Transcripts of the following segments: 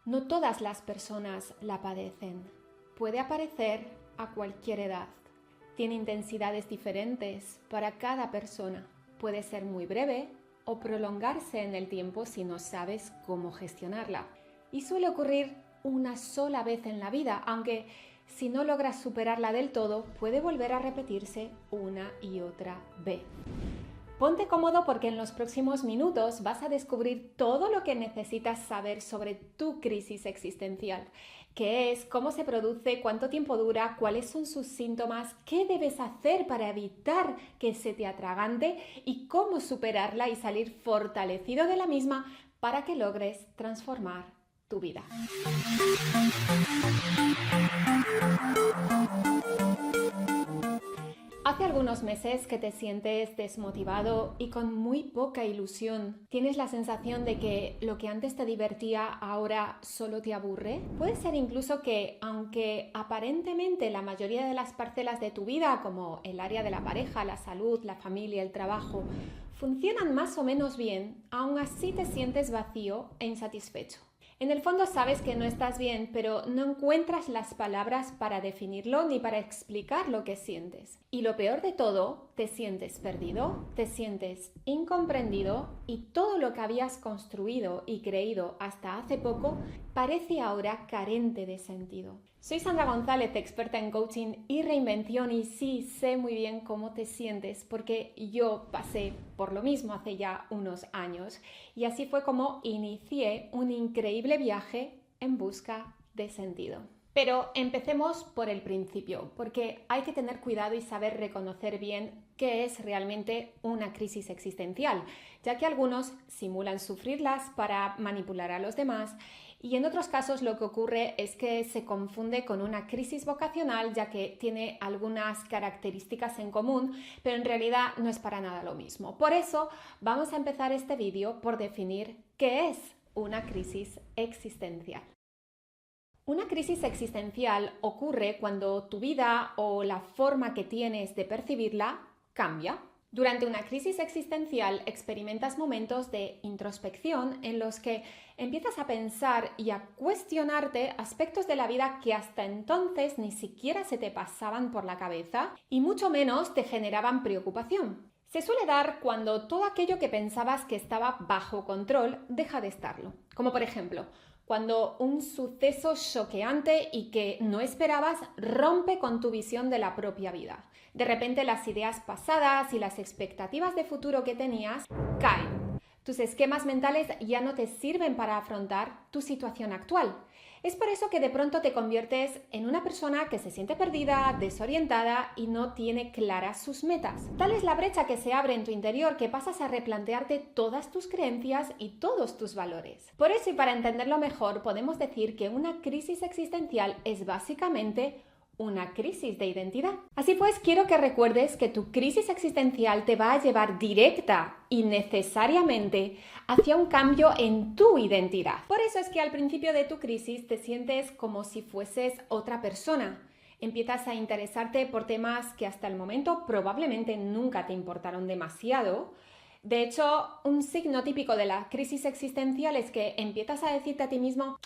No todas las personas la padecen. Puede aparecer a cualquier edad. Tiene intensidades diferentes para cada persona. Puede ser muy breve o prolongarse en el tiempo si no sabes cómo gestionarla. Y suele ocurrir una sola vez en la vida, aunque si no logras superarla del todo, puede volver a repetirse una y otra vez. Ponte cómodo porque en los próximos minutos vas a descubrir todo lo que necesitas saber sobre tu crisis existencial. ¿Qué es? ¿Cómo se produce? ¿Cuánto tiempo dura? ¿Cuáles son sus síntomas? ¿Qué debes hacer para evitar que se te atragante? ¿Y cómo superarla y salir fortalecido de la misma para que logres transformar tu vida? Hace algunos meses que te sientes desmotivado y con muy poca ilusión. ¿Tienes la sensación de que lo que antes te divertía ahora solo te aburre? Puede ser incluso que, aunque aparentemente la mayoría de las parcelas de tu vida, como el área de la pareja, la salud, la familia, el trabajo, funcionan más o menos bien, aún así te sientes vacío e insatisfecho. En el fondo sabes que no estás bien, pero no encuentras las palabras para definirlo ni para explicar lo que sientes. Y lo peor de todo, te sientes perdido, te sientes incomprendido y todo lo que habías construido y creído hasta hace poco parece ahora carente de sentido. Soy Sandra González, experta en coaching y reinvención, y sí, sé muy bien cómo te sientes porque yo pasé por lo mismo hace ya unos años y así fue como inicié un increíble viaje en busca de sentido. Pero empecemos por el principio, porque hay que tener cuidado y saber reconocer bien qué es realmente una crisis existencial, ya que algunos simulan sufrirlas para manipular a los demás y en otros casos lo que ocurre es que se confunde con una crisis vocacional, ya que tiene algunas características en común, pero en realidad no es para nada lo mismo. Por eso vamos a empezar este vídeo por definir qué es una crisis existencial. Una crisis existencial ocurre cuando tu vida o la forma que tienes de percibirla cambia. Durante una crisis existencial experimentas momentos de introspección en los que empiezas a pensar y a cuestionarte aspectos de la vida que hasta entonces ni siquiera se te pasaban por la cabeza y mucho menos te generaban preocupación. Se suele dar cuando todo aquello que pensabas que estaba bajo control deja de estarlo. Como por ejemplo, cuando un suceso choqueante y que no esperabas rompe con tu visión de la propia vida. De repente las ideas pasadas y las expectativas de futuro que tenías caen. Tus esquemas mentales ya no te sirven para afrontar tu situación actual. Es por eso que de pronto te conviertes en una persona que se siente perdida, desorientada y no tiene claras sus metas. Tal es la brecha que se abre en tu interior que pasas a replantearte todas tus creencias y todos tus valores. Por eso, y para entenderlo mejor, podemos decir que una crisis existencial es básicamente una crisis de identidad. Así pues, quiero que recuerdes que tu crisis existencial te va a llevar directa y necesariamente hacia un cambio en tu identidad. Por eso es que al principio de tu crisis te sientes como si fueses otra persona. Empiezas a interesarte por temas que hasta el momento probablemente nunca te importaron demasiado. De hecho, un signo típico de la crisis existencial es que empiezas a decirte a ti mismo,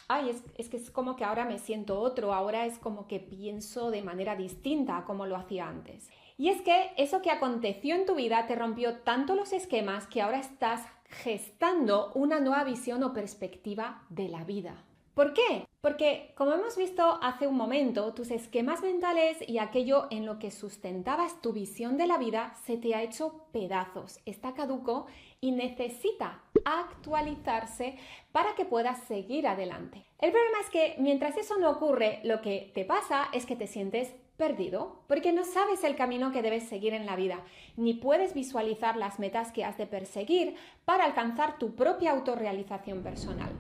es que es como que ahora me siento otro, ahora es como que pienso de manera distinta a como lo hacía antes. Y es que eso que aconteció en tu vida te rompió tanto los esquemas que ahora estás gestando una nueva visión o perspectiva de la vida. ¿Por qué? Porque, como hemos visto hace un momento, tus esquemas mentales y aquello en lo que sustentabas tu visión de la vida se te ha hecho pedazos, está caduco y necesita actualizarse para que puedas seguir adelante. El problema es que mientras eso no ocurre, lo que te pasa es que te sientes perdido, porque no sabes el camino que debes seguir en la vida, ni puedes visualizar las metas que has de perseguir para alcanzar tu propia autorrealización personal.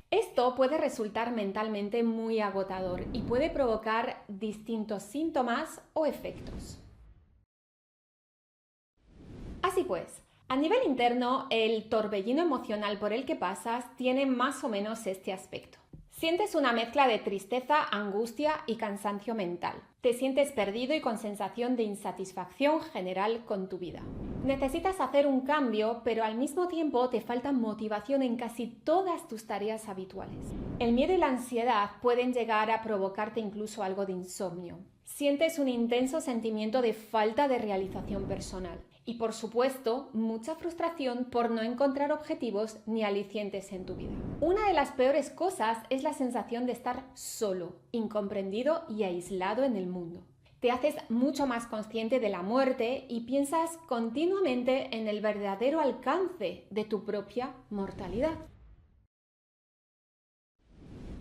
Esto puede resultar mentalmente muy agotador y puede provocar distintos síntomas o efectos. Así pues, a nivel interno, el torbellino emocional por el que pasas tiene más o menos este aspecto. Sientes una mezcla de tristeza, angustia y cansancio mental. Te sientes perdido y con sensación de insatisfacción general con tu vida. Necesitas hacer un cambio, pero al mismo tiempo te falta motivación en casi todas tus tareas habituales. El miedo y la ansiedad pueden llegar a provocarte incluso algo de insomnio. Sientes un intenso sentimiento de falta de realización personal. Y por supuesto, mucha frustración por no encontrar objetivos ni alicientes en tu vida. Una de las peores cosas es la sensación de estar solo, incomprendido y aislado en el mundo. Te haces mucho más consciente de la muerte y piensas continuamente en el verdadero alcance de tu propia mortalidad.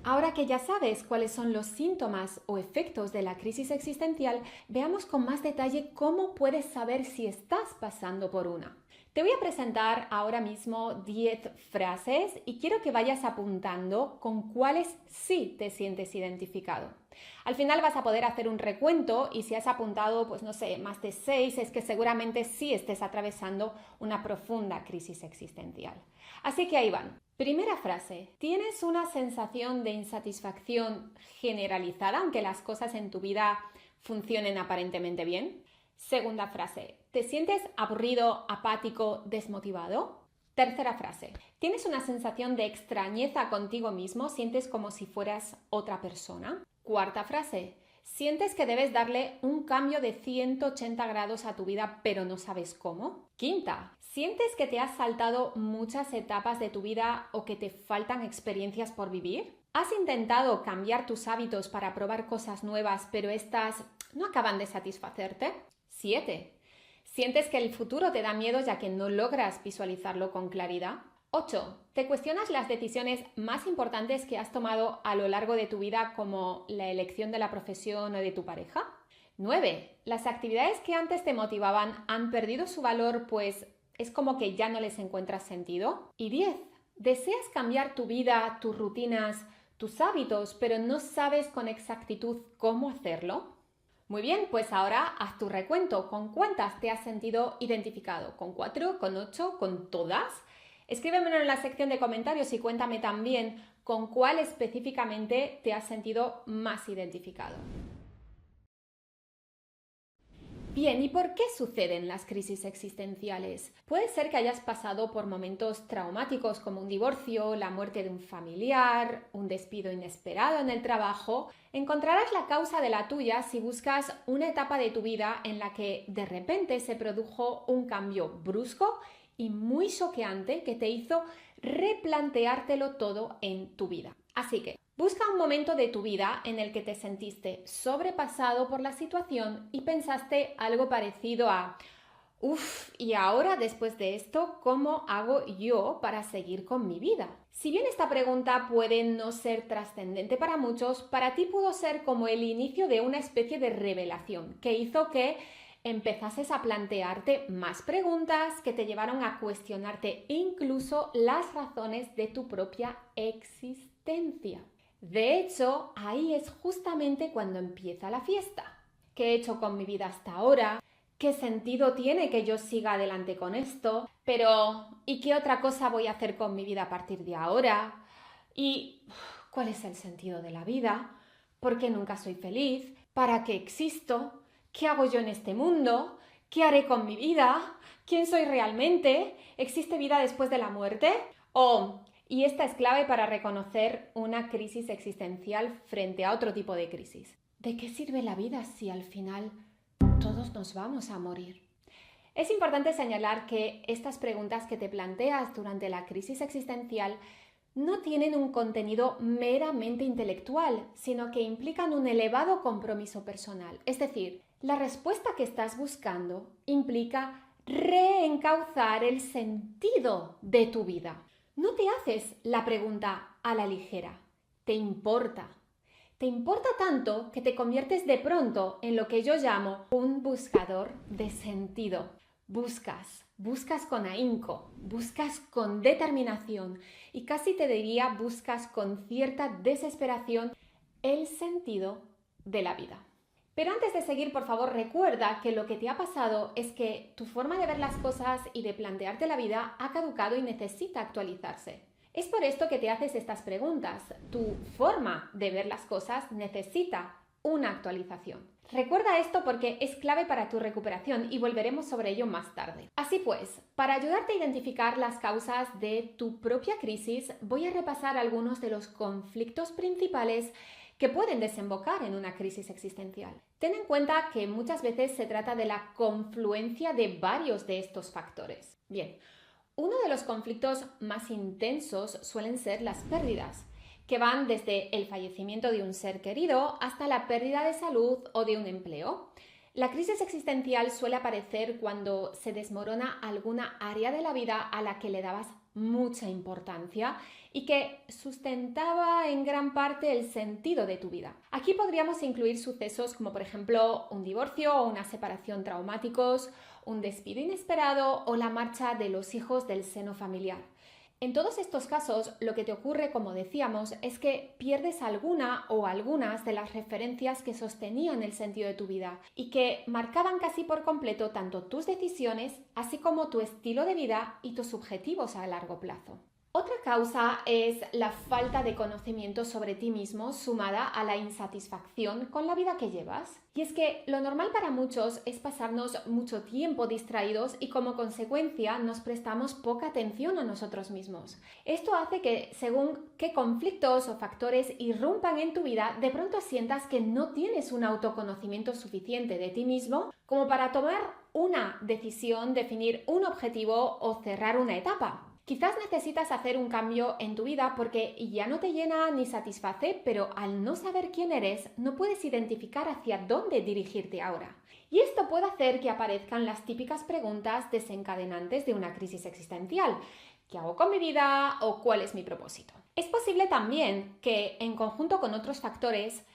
Ahora que ya sabes cuáles son los síntomas o efectos de la crisis existencial, veamos con más detalle cómo puedes saber si estás pasando por una. Te voy a presentar ahora mismo 10 frases y quiero que vayas apuntando con cuáles sí te sientes identificado. Al final vas a poder hacer un recuento y si has apuntado, pues no sé, más de 6, es que seguramente sí estés atravesando una profunda crisis existencial. Así que ahí van. Primera frase. ¿Tienes una sensación de insatisfacción generalizada, aunque las cosas en tu vida funcionen aparentemente bien? Segunda frase. ¿Te sientes aburrido, apático, desmotivado? Tercera frase. ¿Tienes una sensación de extrañeza contigo mismo? ¿Sientes como si fueras otra persona? Cuarta frase. ¿Sientes que debes darle un cambio de 180 grados a tu vida pero no sabes cómo? Quinta. ¿Sientes que te has saltado muchas etapas de tu vida o que te faltan experiencias por vivir? ¿Has intentado cambiar tus hábitos para probar cosas nuevas pero estas no acaban de satisfacerte? 7. ¿Sientes que el futuro te da miedo ya que no logras visualizarlo con claridad? 8. ¿Te cuestionas las decisiones más importantes que has tomado a lo largo de tu vida, como la elección de la profesión o de tu pareja? 9. ¿Las actividades que antes te motivaban han perdido su valor, pues es como que ya no les encuentras sentido? Y 10. ¿Deseas cambiar tu vida, tus rutinas, tus hábitos, pero no sabes con exactitud cómo hacerlo? Muy bien, pues ahora haz tu recuento. ¿Con cuántas te has sentido identificado? ¿Con 4? ¿Con 8? ¿Con todas? Escríbemelo en la sección de comentarios y cuéntame también con cuál específicamente te has sentido más identificado. Bien, ¿y por qué suceden las crisis existenciales? Puede ser que hayas pasado por momentos traumáticos como un divorcio, la muerte de un familiar, un despido inesperado en el trabajo. Encontrarás la causa de la tuya si buscas una etapa de tu vida en la que de repente se produjo un cambio brusco y muy choqueante que te hizo replanteártelo todo en tu vida. Así que busca un momento de tu vida en el que te sentiste sobrepasado por la situación y pensaste algo parecido a y ahora después de esto, ¿cómo hago yo para seguir con mi vida? Si bien esta pregunta puede no ser trascendente para muchos, para ti pudo ser como el inicio de una especie de revelación que hizo que empezases a plantearte más preguntas que te llevaron a cuestionarte incluso las razones de tu propia existencia. De hecho, ahí es justamente cuando empieza la fiesta. ¿Qué he hecho con mi vida hasta ahora? ¿Qué sentido tiene que yo siga adelante con esto? Pero, ¿y qué otra cosa voy a hacer con mi vida a partir de ahora? ¿Y cuál es el sentido de la vida? ¿Por qué nunca soy feliz? ¿Para qué existo? ¿Qué hago yo en este mundo? ¿Qué haré con mi vida? ¿Quién soy realmente? ¿Existe vida después de la muerte? Y esta es clave para reconocer una crisis existencial frente a otro tipo de crisis. ¿De qué sirve la vida si al final todos nos vamos a morir? Es importante señalar que estas preguntas que te planteas durante la crisis existencial no tienen un contenido meramente intelectual, sino que implican un elevado compromiso personal. Es decir, la respuesta que estás buscando implica reencauzar el sentido de tu vida. No te haces la pregunta a la ligera. Te importa. Te importa tanto que te conviertes de pronto en lo que yo llamo un buscador de sentido. Buscas con ahínco, buscas con determinación y casi te diría buscas con cierta desesperación el sentido de la vida. Pero antes de seguir, por favor, recuerda que lo que te ha pasado es que tu forma de ver las cosas y de plantearte la vida ha caducado y necesita actualizarse. Es por esto que te haces estas preguntas. Tu forma de ver las cosas necesita una actualización. Recuerda esto porque es clave para tu recuperación y volveremos sobre ello más tarde. Así pues, para ayudarte a identificar las causas de tu propia crisis, voy a repasar algunos de los conflictos principales que pueden desembocar en una crisis existencial. Ten en cuenta que muchas veces se trata de la confluencia de varios de estos factores. Bien, uno de los conflictos más intensos suelen ser las pérdidas, que van desde el fallecimiento de un ser querido hasta la pérdida de salud o de un empleo. La crisis existencial suele aparecer cuando se desmorona alguna área de la vida a la que le dabas mucha importancia y que sustentaba en gran parte el sentido de tu vida. Aquí podríamos incluir sucesos como por ejemplo un divorcio o una separación traumáticos, un despido inesperado o la marcha de los hijos del seno familiar. En todos estos casos, lo que te ocurre, como decíamos, es que pierdes alguna o algunas de las referencias que sostenían el sentido de tu vida y que marcaban casi por completo tanto tus decisiones, así como tu estilo de vida y tus objetivos a largo plazo. Otra causa es la falta de conocimiento sobre ti mismo sumada a la insatisfacción con la vida que llevas. Y es que lo normal para muchos es pasarnos mucho tiempo distraídos y como consecuencia nos prestamos poca atención a nosotros mismos. Esto hace que según qué conflictos o factores irrumpan en tu vida, de pronto sientas que no tienes un autoconocimiento suficiente de ti mismo como para tomar una decisión, definir un objetivo o cerrar una etapa. Quizás necesitas hacer un cambio en tu vida porque ya no te llena ni satisface, pero al no saber quién eres, no puedes identificar hacia dónde dirigirte ahora. Y esto puede hacer que aparezcan las típicas preguntas desencadenantes de una crisis existencial. ¿Qué hago con mi vida? ¿O cuál es mi propósito? Es posible también que, en conjunto con otros factores,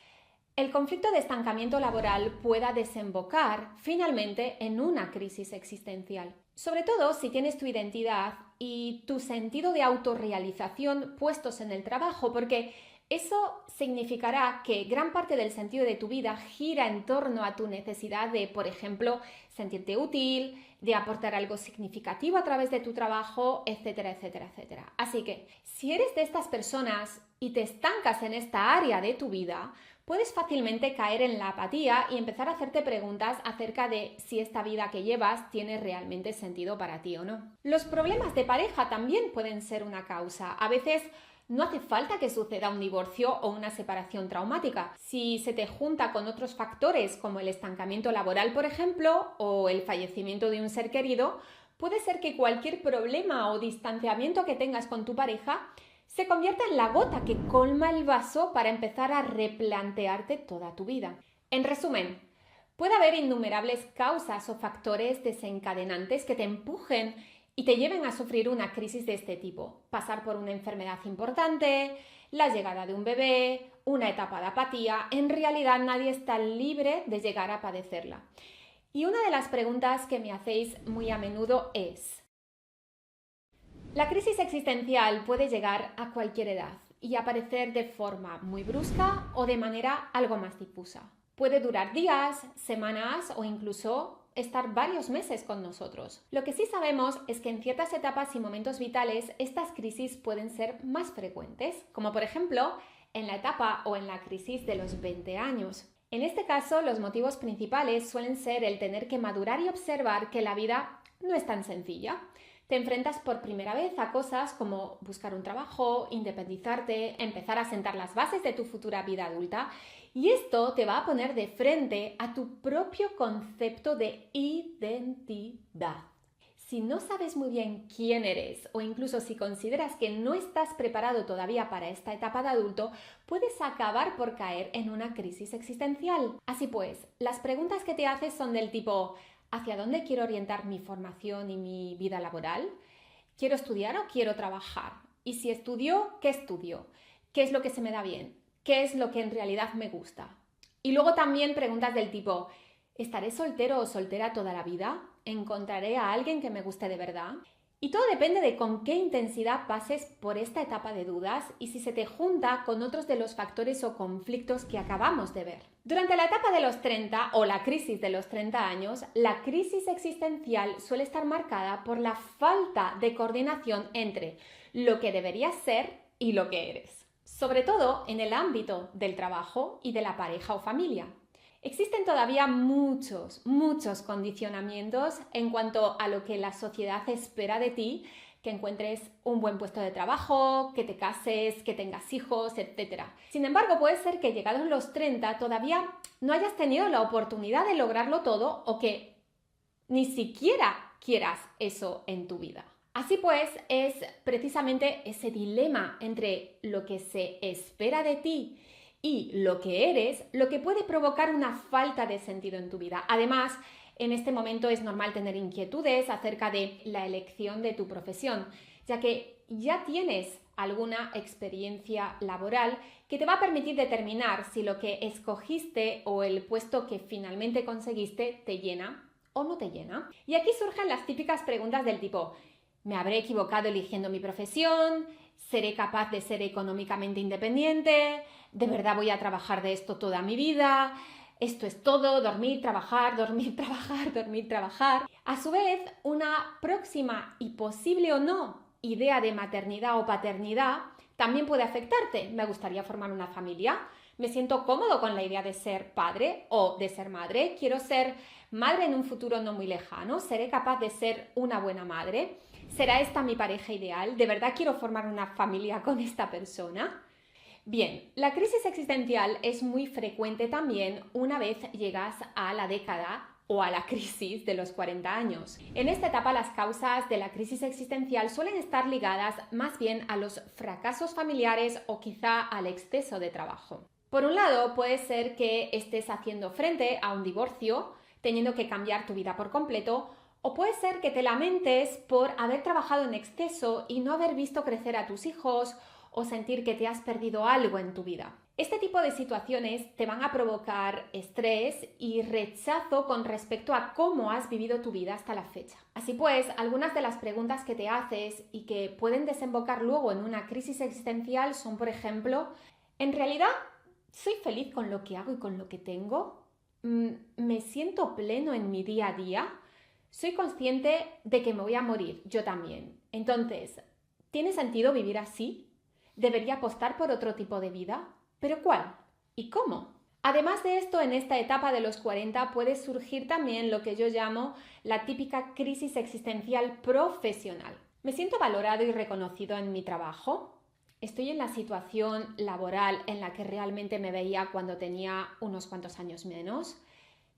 el conflicto de estancamiento laboral pueda desembocar finalmente en una crisis existencial. Sobre todo si tienes tu identidad y tu sentido de autorrealización puestos en el trabajo, porque eso significará que gran parte del sentido de tu vida gira en torno a tu necesidad de, por ejemplo, sentirte útil, de aportar algo significativo a través de tu trabajo, etcétera, etcétera, etcétera. Así que, si eres de estas personas y te estancas en esta área de tu vida, puedes fácilmente caer en la apatía y empezar a hacerte preguntas acerca de si esta vida que llevas tiene realmente sentido para ti o no. Los problemas de pareja también pueden ser una causa. A veces no hace falta que suceda un divorcio o una separación traumática. Si se te junta con otros factores como el estancamiento laboral, por ejemplo, o el fallecimiento de un ser querido, puede ser que cualquier problema o distanciamiento que tengas con tu pareja se convierta en la gota que colma el vaso para empezar a replantearte toda tu vida. En resumen, puede haber innumerables causas o factores desencadenantes que te empujen y te lleven a sufrir una crisis de este tipo. Pasar por una enfermedad importante, la llegada de un bebé, una etapa de apatía. En realidad nadie está libre de llegar a padecerla. Y una de las preguntas que me hacéis muy a menudo es: la crisis existencial puede llegar a cualquier edad y aparecer de forma muy brusca o de manera algo más difusa. Puede durar días, semanas o incluso estar varios meses con nosotros. Lo que sí sabemos es que en ciertas etapas y momentos vitales estas crisis pueden ser más frecuentes, como por ejemplo en la etapa o en la crisis de los 20 años. En este caso, los motivos principales suelen ser el tener que madurar y observar que la vida no es tan sencilla. Te enfrentas por primera vez a cosas como buscar un trabajo, independizarte, empezar a sentar las bases de tu futura vida adulta, y esto te va a poner de frente a tu propio concepto de identidad. Si no sabes muy bien quién eres o incluso si consideras que no estás preparado todavía para esta etapa de adulto, puedes acabar por caer en una crisis existencial. Así pues, las preguntas que te haces son del tipo: ¿hacia dónde quiero orientar mi formación y mi vida laboral? ¿Quiero estudiar o quiero trabajar? Y si estudio, ¿qué estudio? ¿Qué es lo que se me da bien? ¿Qué es lo que en realidad me gusta? Y luego también preguntas del tipo: ¿estaré soltero o soltera toda la vida? ¿Encontraré a alguien que me guste de verdad? Y todo depende de con qué intensidad pases por esta etapa de dudas y si se te junta con otros de los factores o conflictos que acabamos de ver. Durante la etapa de los 30 o la crisis de los 30 años, la crisis existencial suele estar marcada por la falta de coordinación entre lo que deberías ser y lo que eres. Sobre todo en el ámbito del trabajo y de la pareja o familia. Existen todavía muchos condicionamientos en cuanto a lo que la sociedad espera de ti, que encuentres un buen puesto de trabajo, que te cases, que tengas hijos, etc. Sin embargo, puede ser que llegados los 30 todavía no hayas tenido la oportunidad de lograrlo todo o que ni siquiera quieras eso en tu vida. Así pues, es precisamente ese dilema entre lo que se espera de ti y lo que eres, lo que puede provocar una falta de sentido en tu vida. Además, en este momento es normal tener inquietudes acerca de la elección de tu profesión, ya que ya tienes alguna experiencia laboral que te va a permitir determinar si lo que escogiste o el puesto que finalmente conseguiste te llena o no te llena. Y aquí surgen las típicas preguntas del tipo: ¿me habré equivocado eligiendo mi profesión? ¿Seré capaz de ser económicamente independiente? ¿De verdad voy a trabajar de esto toda mi vida? ¿Esto es todo? Dormir, trabajar, dormir, trabajar, dormir, trabajar. A su vez, una próxima y posible o no idea de maternidad o paternidad también puede afectarte. ¿Me gustaría formar una familia? ¿Me siento cómodo con la idea de ser padre o de ser madre? ¿Quiero ser madre en un futuro no muy lejano? ¿Seré capaz de ser una buena madre? ¿Será esta mi pareja ideal? ¿De verdad quiero formar una familia con esta persona? Bien, la crisis existencial es muy frecuente también una vez llegas a la década o a la crisis de los 40 años. En esta etapa las causas de la crisis existencial suelen estar ligadas más bien a los fracasos familiares o quizá al exceso de trabajo. Por un lado, puede ser que estés haciendo frente a un divorcio, teniendo que cambiar tu vida por completo, o puede ser que te lamentes por haber trabajado en exceso y no haber visto crecer a tus hijos o sentir que te has perdido algo en tu vida. Este tipo de situaciones te van a provocar estrés y rechazo con respecto a cómo has vivido tu vida hasta la fecha. Así pues, algunas de las preguntas que te haces y que pueden desembocar luego en una crisis existencial son, por ejemplo, ¿en realidad soy feliz con lo que hago y con lo que tengo? ¿Me siento pleno en mi día a día? Soy consciente de que me voy a morir, yo también. Entonces, ¿tiene sentido vivir así? ¿Debería apostar por otro tipo de vida? ¿Pero cuál? ¿Y cómo? Además de esto, en esta etapa de los 40 puede surgir también lo que yo llamo la típica crisis existencial profesional. ¿Me siento valorado y reconocido en mi trabajo? ¿Estoy en la situación laboral en la que realmente me veía cuando tenía unos cuantos años menos?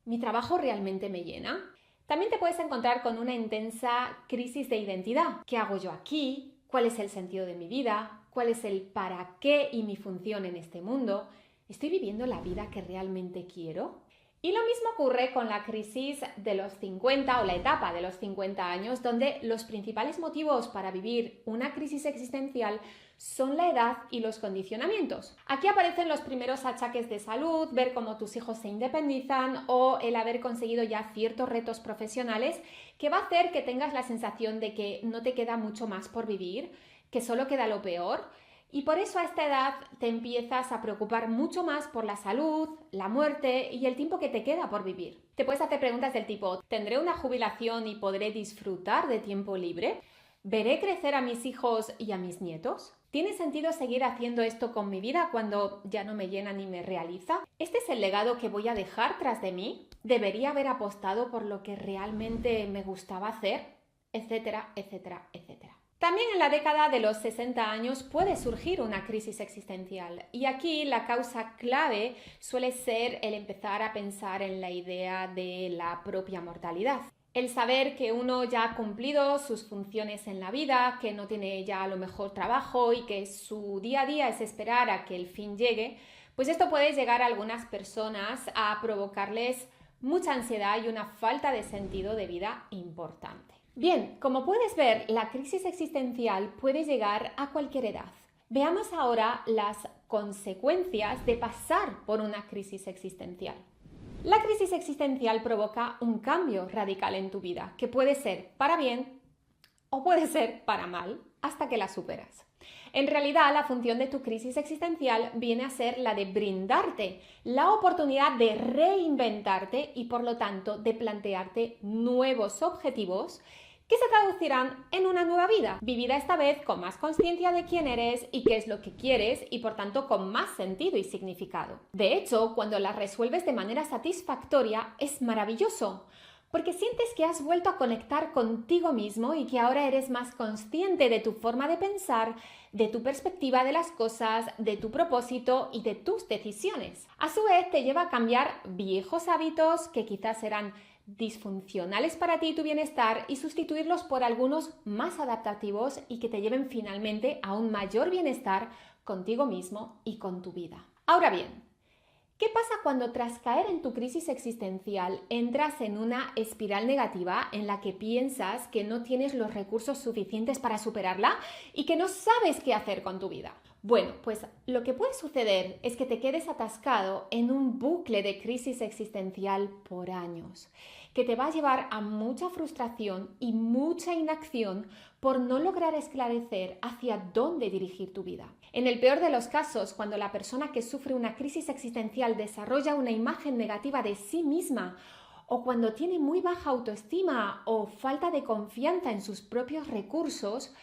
¿Mi trabajo realmente me llena? También te puedes encontrar con una intensa crisis de identidad. ¿Qué hago yo aquí? ¿Cuál es el sentido de mi vida? ¿Cuál es el para qué y mi función en este mundo? ¿Estoy viviendo la vida que realmente quiero? Y lo mismo ocurre con la crisis de los 50 o la etapa de los 50 años, donde los principales motivos para vivir una crisis existencial son la edad y los condicionamientos. Aquí aparecen los primeros achaques de salud, ver cómo tus hijos se independizan o el haber conseguido ya ciertos retos profesionales que va a hacer que tengas la sensación de que no te queda mucho más por vivir, que solo queda lo peor. Y por eso a esta edad te empiezas a preocupar mucho más por la salud, la muerte y el tiempo que te queda por vivir. Te puedes hacer preguntas del tipo: ¿tendré una jubilación y podré disfrutar de tiempo libre? ¿Veré crecer a mis hijos y a mis nietos? ¿Tiene sentido seguir haciendo esto con mi vida cuando ya no me llena ni me realiza? ¿Este es el legado que voy a dejar tras de mí? ¿Debería haber apostado por lo que realmente me gustaba hacer? Etcétera, etcétera, etcétera. También en la década de los 60 años puede surgir una crisis existencial y aquí la causa clave suele ser el empezar a pensar en la idea de la propia mortalidad. El saber que uno ya ha cumplido sus funciones en la vida, que no tiene ya a lo mejor trabajo y que su día a día es esperar a que el fin llegue, pues esto puede llegar a algunas personas a provocarles mucha ansiedad y una falta de sentido de vida importante. Bien, como puedes ver, la crisis existencial puede llegar a cualquier edad. Veamos ahora las consecuencias de pasar por una crisis existencial. La crisis existencial provoca un cambio radical en tu vida, que puede ser para bien o puede ser para mal, hasta que la superas. En realidad, la función de tu crisis existencial viene a ser la de brindarte la oportunidad de reinventarte y, por lo tanto, de plantearte nuevos objetivos que se traducirán en una nueva vida, vivida esta vez con más conciencia de quién eres y qué es lo que quieres y por tanto con más sentido y significado. De hecho, cuando las resuelves de manera satisfactoria es maravilloso, porque sientes que has vuelto a conectar contigo mismo y que ahora eres más consciente de tu forma de pensar, de tu perspectiva de las cosas, de tu propósito y de tus decisiones. A su vez, te lleva a cambiar viejos hábitos que quizás eran disfuncionales para ti y tu bienestar y sustituirlos por algunos más adaptativos y que te lleven finalmente a un mayor bienestar contigo mismo y con tu vida. Ahora bien, ¿qué pasa cuando tras caer en tu crisis existencial entras en una espiral negativa en la que piensas que no tienes los recursos suficientes para superarla y que no sabes qué hacer con tu vida? Bueno, pues lo que puede suceder es que te quedes atascado en un bucle de crisis existencial por años, que te va a llevar a mucha frustración y mucha inacción por no lograr esclarecer hacia dónde dirigir tu vida. En el peor de los casos, cuando la persona que sufre una crisis existencial desarrolla una imagen negativa de sí misma, o cuando tiene muy baja autoestima o falta de confianza en sus propios recursos,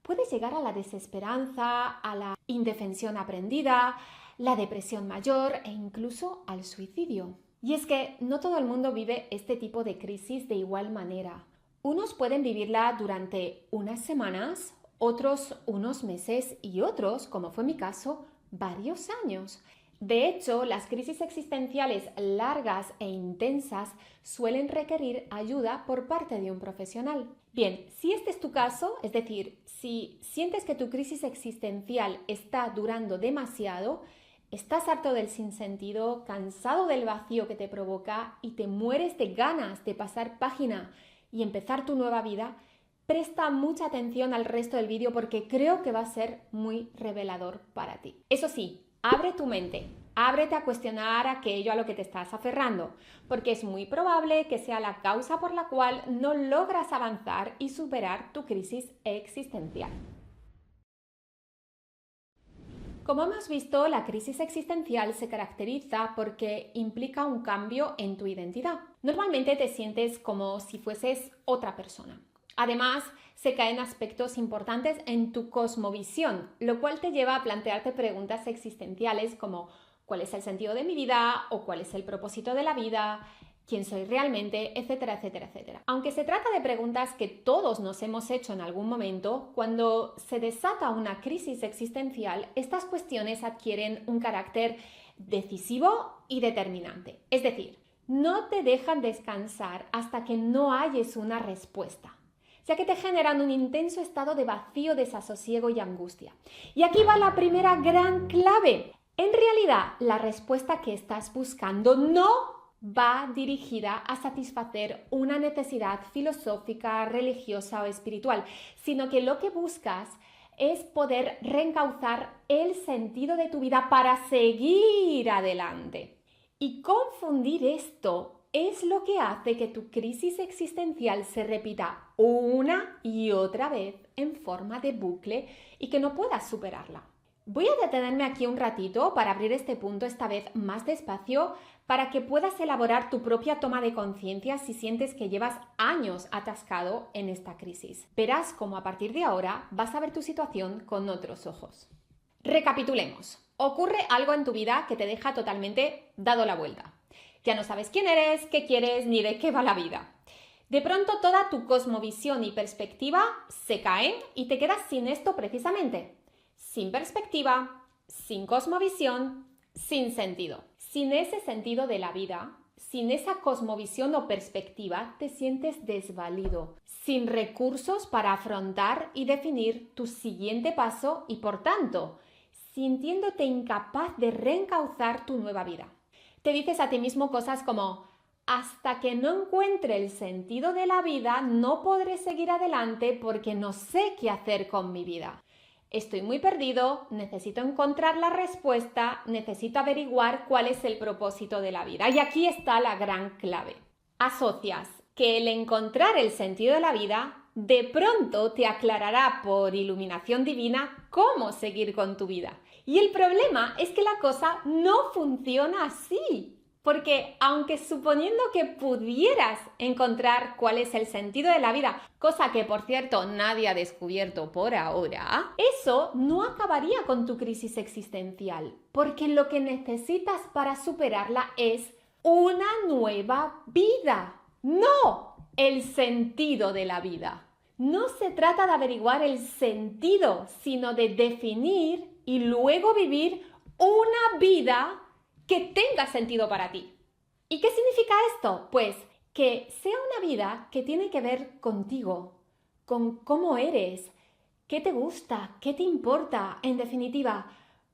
puede llegar a la desesperanza, a la indefensión aprendida, la depresión mayor e incluso al suicidio. Y es que no todo el mundo vive este tipo de crisis de igual manera. Unos pueden vivirla durante unas semanas, otros unos meses y otros, como fue mi caso, varios años. De hecho, las crisis existenciales largas e intensas suelen requerir ayuda por parte de un profesional. Bien, si este es tu caso, es decir, si sientes que tu crisis existencial está durando demasiado, estás harto del sinsentido, cansado del vacío que te provoca y te mueres de ganas de pasar página y empezar tu nueva vida, presta mucha atención al resto del vídeo porque creo que va a ser muy revelador para ti. Eso sí, abre tu mente, ábrete a cuestionar aquello a lo que te estás aferrando, porque es muy probable que sea la causa por la cual no logras avanzar y superar tu crisis existencial. Como hemos visto, la crisis existencial se caracteriza porque implica un cambio en tu identidad. Normalmente te sientes como si fueses otra persona. Además, se caen aspectos importantes en tu cosmovisión, lo cual te lleva a plantearte preguntas existenciales como ¿cuál es el sentido de mi vida? ¿O cuál es el propósito de la vida? ¿Quién soy realmente? Etcétera, etcétera, etcétera. Aunque se trata de preguntas que todos nos hemos hecho en algún momento, cuando se desata una crisis existencial, estas cuestiones adquieren un carácter decisivo y determinante. Es decir, no te dejan descansar hasta que no halles una respuesta, ya que te generan un intenso estado de vacío, desasosiego y angustia. Y aquí va la primera gran clave. En realidad, la respuesta que estás buscando no va dirigida a satisfacer una necesidad filosófica, religiosa o espiritual, sino que lo que buscas es poder reencauzar el sentido de tu vida para seguir adelante. Y confundir esto es lo que hace que tu crisis existencial se repita una y otra vez en forma de bucle y que no puedas superarla. Voy a detenerme aquí un ratito para abrir este punto, esta vez más despacio, para que puedas elaborar tu propia toma de conciencia si sientes que llevas años atascado en esta crisis. Verás cómo a partir de ahora vas a ver tu situación con otros ojos. Recapitulemos. Ocurre algo en tu vida que te deja totalmente dado la vuelta. Ya no sabes quién eres, qué quieres ni de qué va la vida. De pronto toda tu cosmovisión y perspectiva se caen y te quedas sin esto precisamente. Sin perspectiva, sin cosmovisión, sin sentido. Sin ese sentido de la vida, sin esa cosmovisión o perspectiva, te sientes desvalido, sin recursos para afrontar y definir tu siguiente paso y, por tanto, sintiéndote incapaz de reencauzar tu nueva vida. Te dices a ti mismo cosas como: hasta que no encuentre el sentido de la vida, no podré seguir adelante porque no sé qué hacer con mi vida. Estoy muy perdido, necesito encontrar la respuesta, necesito averiguar cuál es el propósito de la vida. Y aquí está la gran clave. Asocias que el encontrar el sentido de la vida de pronto te aclarará por iluminación divina cómo seguir con tu vida. Y el problema es que la cosa no funciona así. Porque aunque suponiendo que pudieras encontrar cuál es el sentido de la vida, cosa que por cierto nadie ha descubierto por ahora, eso no acabaría con tu crisis existencial, porque lo que necesitas para superarla es una nueva vida, no el sentido de la vida. No se trata de averiguar el sentido, sino de definir y luego vivir una vida que tenga sentido para ti. ¿Y qué significa esto? Pues que sea una vida que tiene que ver contigo, con cómo eres, qué te gusta, qué te importa, en definitiva,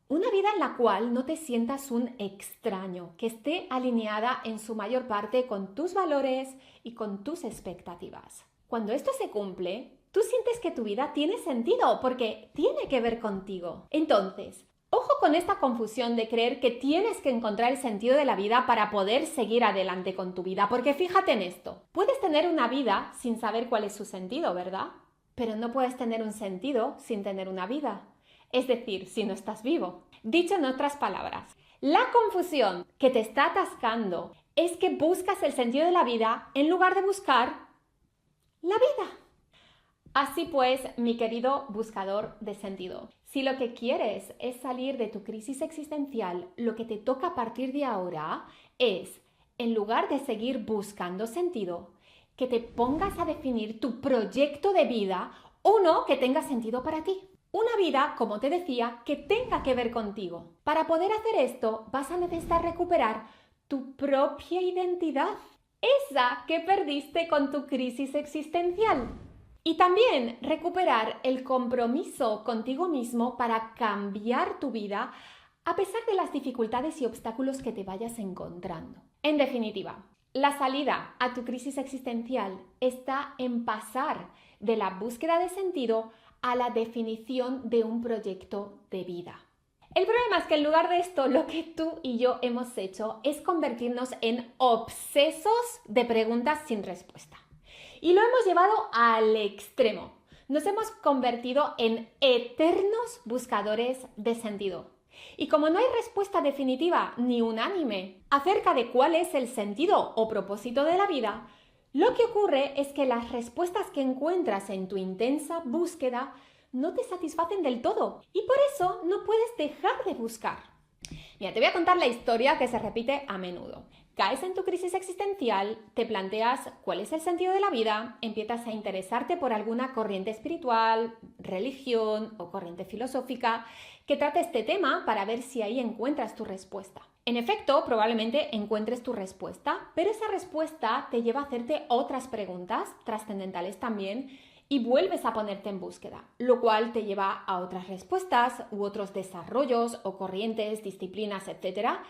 una vida en la cual no te sientas un extraño, que esté alineada en su mayor parte con tus valores y con tus expectativas. Cuando esto se cumple, tú sientes que tu vida tiene sentido porque tiene que ver contigo. Entonces, ojo con esta confusión de creer que tienes que encontrar el sentido de la vida para poder seguir adelante con tu vida, porque fíjate en esto, puedes tener una vida sin saber cuál es su sentido, ¿verdad? Pero no puedes tener un sentido sin tener una vida, es decir, si no estás vivo. Dicho en otras palabras, la confusión que te está atascando es que buscas el sentido de la vida en lugar de buscar la vida. Así pues, mi querido buscador de sentido, si lo que quieres es salir de tu crisis existencial, lo que te toca a partir de ahora es, en lugar de seguir buscando sentido, que te pongas a definir tu proyecto de vida, uno que tenga sentido para ti. Una vida, como te decía, que tenga que ver contigo. Para poder hacer esto, vas a necesitar recuperar tu propia identidad, esa que perdiste con tu crisis existencial. Y también recuperar el compromiso contigo mismo para cambiar tu vida a pesar de las dificultades y obstáculos que te vayas encontrando. En definitiva, la salida a tu crisis existencial está en pasar de la búsqueda de sentido a la definición de un proyecto de vida. El problema es que en lugar de esto, lo que tú y yo hemos hecho es convertirnos en obsesos de preguntas sin respuesta. Y lo hemos llevado al extremo. Nos hemos convertido en eternos buscadores de sentido. Y como no hay respuesta definitiva ni unánime acerca de cuál es el sentido o propósito de la vida, lo que ocurre es que las respuestas que encuentras en tu intensa búsqueda no te satisfacen del todo y por eso no puedes dejar de buscar. Mira, te voy a contar la historia que se repite a menudo. Caes en tu crisis existencial, te planteas cuál es el sentido de la vida, empiezas a interesarte por alguna corriente espiritual, religión o corriente filosófica que trate este tema para ver si ahí encuentras tu respuesta. En efecto, probablemente encuentres tu respuesta, pero esa respuesta te lleva a hacerte otras preguntas, trascendentales también, y vuelves a ponerte en búsqueda, lo cual te lleva a otras respuestas u otros desarrollos o corrientes, disciplinas, etcétera,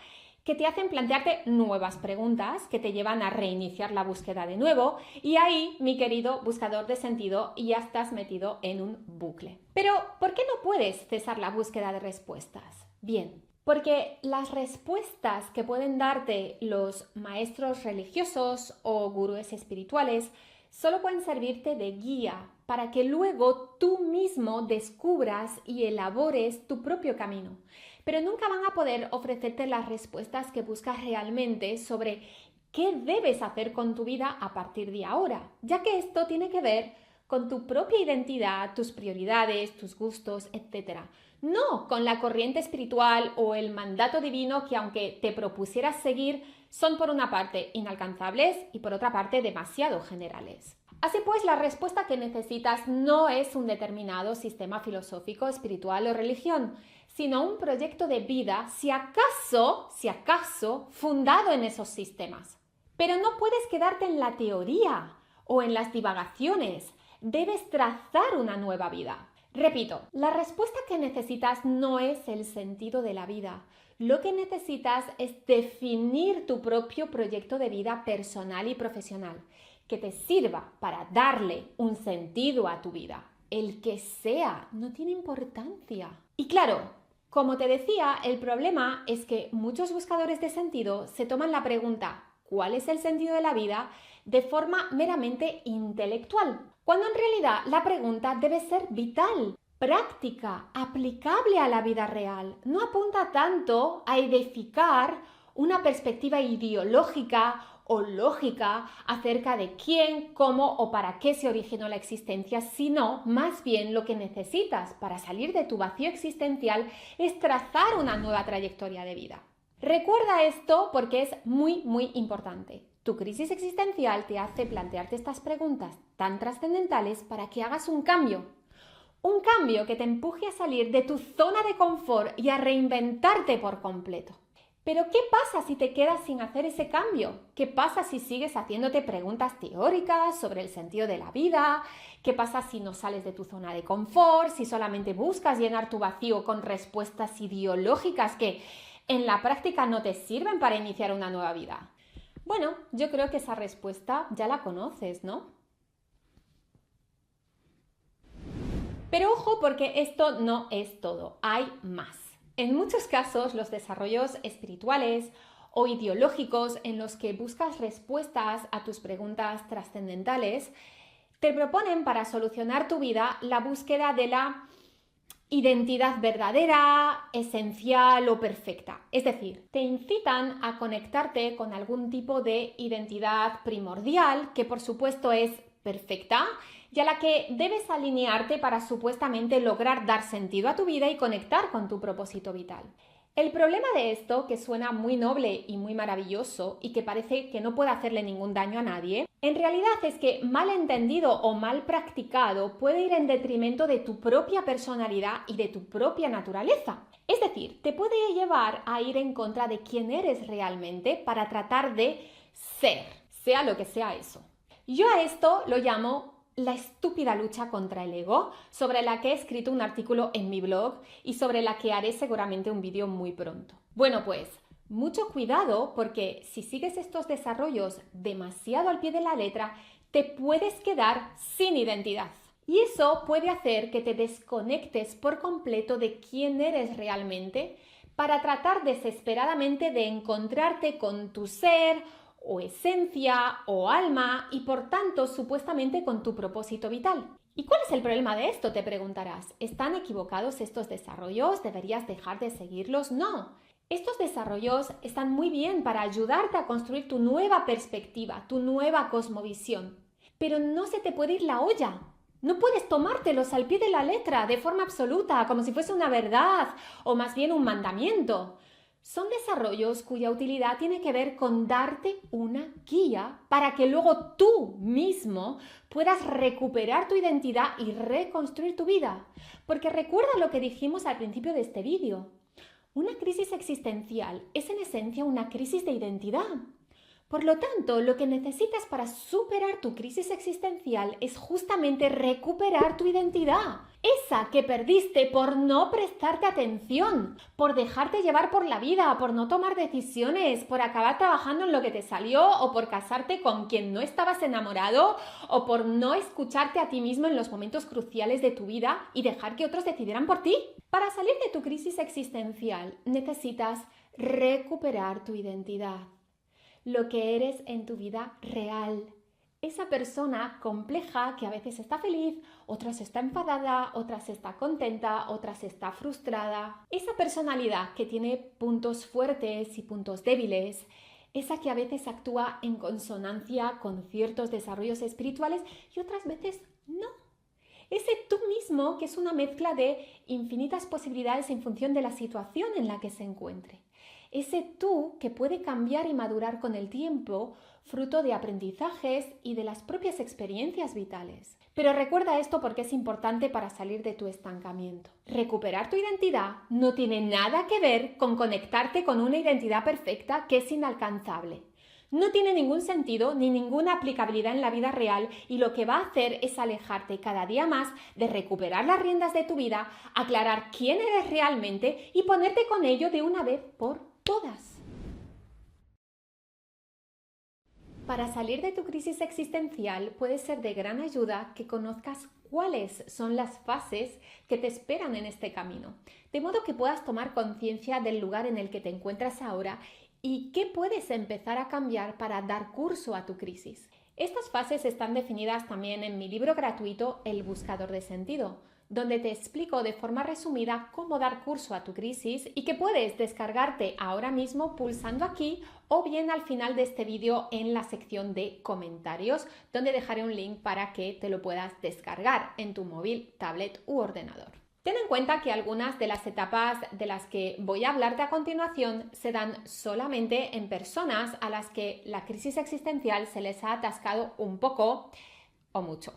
que te hacen plantearte nuevas preguntas que te llevan a reiniciar la búsqueda de nuevo y ahí, mi querido buscador de sentido, ya estás metido en un bucle. Pero, ¿por qué no puedes cesar la búsqueda de respuestas? Bien, porque las respuestas que pueden darte los maestros religiosos o gurúes espirituales solo pueden servirte de guía para que luego tú mismo descubras y elabores tu propio camino. Pero nunca van a poder ofrecerte las respuestas que buscas realmente sobre qué debes hacer con tu vida a partir de ahora, ya que esto tiene que ver con tu propia identidad, tus prioridades, tus gustos, etc. No con la corriente espiritual o el mandato divino que aunque te propusieras seguir, son por una parte inalcanzables y por otra parte demasiado generales. Así pues, la respuesta que necesitas no es un determinado sistema filosófico, espiritual o religión, sino un proyecto de vida, si acaso, fundado en esos sistemas. Pero no puedes quedarte en la teoría o en las divagaciones. Debes trazar una nueva vida. Repito, la respuesta que necesitas no es el sentido de la vida. Lo que necesitas es definir tu propio proyecto de vida personal y profesional, que te sirva para darle un sentido a tu vida. El que sea, no tiene importancia. Y claro, como te decía, el problema es que muchos buscadores de sentido se toman la pregunta ¿cuál es el sentido de la vida? De forma meramente intelectual, cuando en realidad la pregunta debe ser vital, práctica, aplicable a la vida real. No apunta tanto a edificar una perspectiva ideológica o lógica acerca de quién, cómo o para qué se originó la existencia, sino más bien lo que necesitas para salir de tu vacío existencial es trazar una nueva trayectoria de vida. Recuerda esto porque es muy importante. Tu crisis existencial te hace plantearte estas preguntas tan trascendentales para que hagas un cambio. Un cambio que te empuje a salir de tu zona de confort y a reinventarte por completo. Pero ¿qué pasa si te quedas sin hacer ese cambio? ¿Qué pasa si sigues haciéndote preguntas teóricas sobre el sentido de la vida? ¿Qué pasa si no sales de tu zona de confort? Si solamente buscas llenar tu vacío con respuestas ideológicas que en la práctica no te sirven para iniciar una nueva vida. Bueno, yo creo que esa respuesta ya la conoces, ¿no? Pero ojo, porque esto no es todo, hay más. En muchos casos, los desarrollos espirituales o ideológicos en los que buscas respuestas a tus preguntas trascendentales te proponen para solucionar tu vida la búsqueda de la identidad verdadera, esencial o perfecta. Es decir, te incitan a conectarte con algún tipo de identidad primordial que por supuesto es perfecta y a la que debes alinearte para supuestamente lograr dar sentido a tu vida y conectar con tu propósito vital. El problema de esto, que suena muy noble y muy maravilloso y que parece que no puede hacerle ningún daño a nadie, en realidad es que mal entendido o mal practicado puede ir en detrimento de tu propia personalidad y de tu propia naturaleza. Es decir, te puede llevar a ir en contra de quién eres realmente para tratar de ser, sea lo que sea eso. Yo a esto lo llamo la estúpida lucha contra el ego, sobre la que he escrito un artículo en mi blog y sobre la que haré seguramente un vídeo muy pronto. Bueno, pues mucho cuidado porque si sigues estos desarrollos demasiado al pie de la letra, te puedes quedar sin identidad. Y eso puede hacer que te desconectes por completo de quién eres realmente para tratar desesperadamente de encontrarte con tu ser o esencia o alma y por tanto supuestamente con tu propósito vital. ¿Y cuál es el problema de esto? Te preguntarás. ¿Están equivocados estos desarrollos? ¿Deberías dejar de seguirlos? No. Estos desarrollos están muy bien para ayudarte a construir tu nueva perspectiva, tu nueva cosmovisión. Pero no se te puede ir la olla. No puedes tomártelos al pie de la letra, de forma absoluta, como si fuese una verdad o más bien un mandamiento. Son desarrollos cuya utilidad tiene que ver con darte una guía para que luego tú mismo puedas recuperar tu identidad y reconstruir tu vida. Porque recuerda lo que dijimos al principio de este vídeo. Una crisis existencial es en esencia una crisis de identidad. Por lo tanto, lo que necesitas para superar tu crisis existencial es justamente recuperar tu identidad. Esa que perdiste por no prestarte atención, por dejarte llevar por la vida, por no tomar decisiones, por acabar trabajando en lo que te salió o por casarte con quien no estabas enamorado o por no escucharte a ti mismo en los momentos cruciales de tu vida y dejar que otros decidieran por ti. Para salir de tu crisis existencial necesitas recuperar tu identidad. Lo que eres en tu vida real. Esa persona compleja que a veces está feliz, otras está enfadada, otras está contenta, otras está frustrada. Esa personalidad que tiene puntos fuertes y puntos débiles. Esa que a veces actúa en consonancia con ciertos desarrollos espirituales y otras veces no. Ese tú mismo que es una mezcla de infinitas posibilidades en función de la situación en la que se encuentre. Ese tú que puede cambiar y madurar con el tiempo, fruto de aprendizajes y de las propias experiencias vitales. Pero recuerda esto porque es importante para salir de tu estancamiento. Recuperar tu identidad no tiene nada que ver con conectarte con una identidad perfecta que es inalcanzable. No tiene ningún sentido ni ninguna aplicabilidad en la vida real y lo que va a hacer es alejarte cada día más de recuperar las riendas de tu vida, aclarar quién eres realmente y ponerte con ello de una vez por todas. Para salir de tu crisis existencial puede ser de gran ayuda que conozcas cuáles son las fases que te esperan en este camino, de modo que puedas tomar conciencia del lugar en el que te encuentras ahora y qué puedes empezar a cambiar para dar curso a tu crisis. Estas fases están definidas también en mi libro gratuito El Buscador de Sentido, donde te explico de forma resumida cómo dar curso a tu crisis y que puedes descargarte ahora mismo pulsando aquí o bien al final de este vídeo en la sección de comentarios, donde dejaré un link para que te lo puedas descargar en tu móvil, tablet u ordenador. Ten en cuenta que algunas de las etapas de las que voy a hablarte a continuación se dan solamente en personas a las que la crisis existencial se les ha atascado un poco o mucho.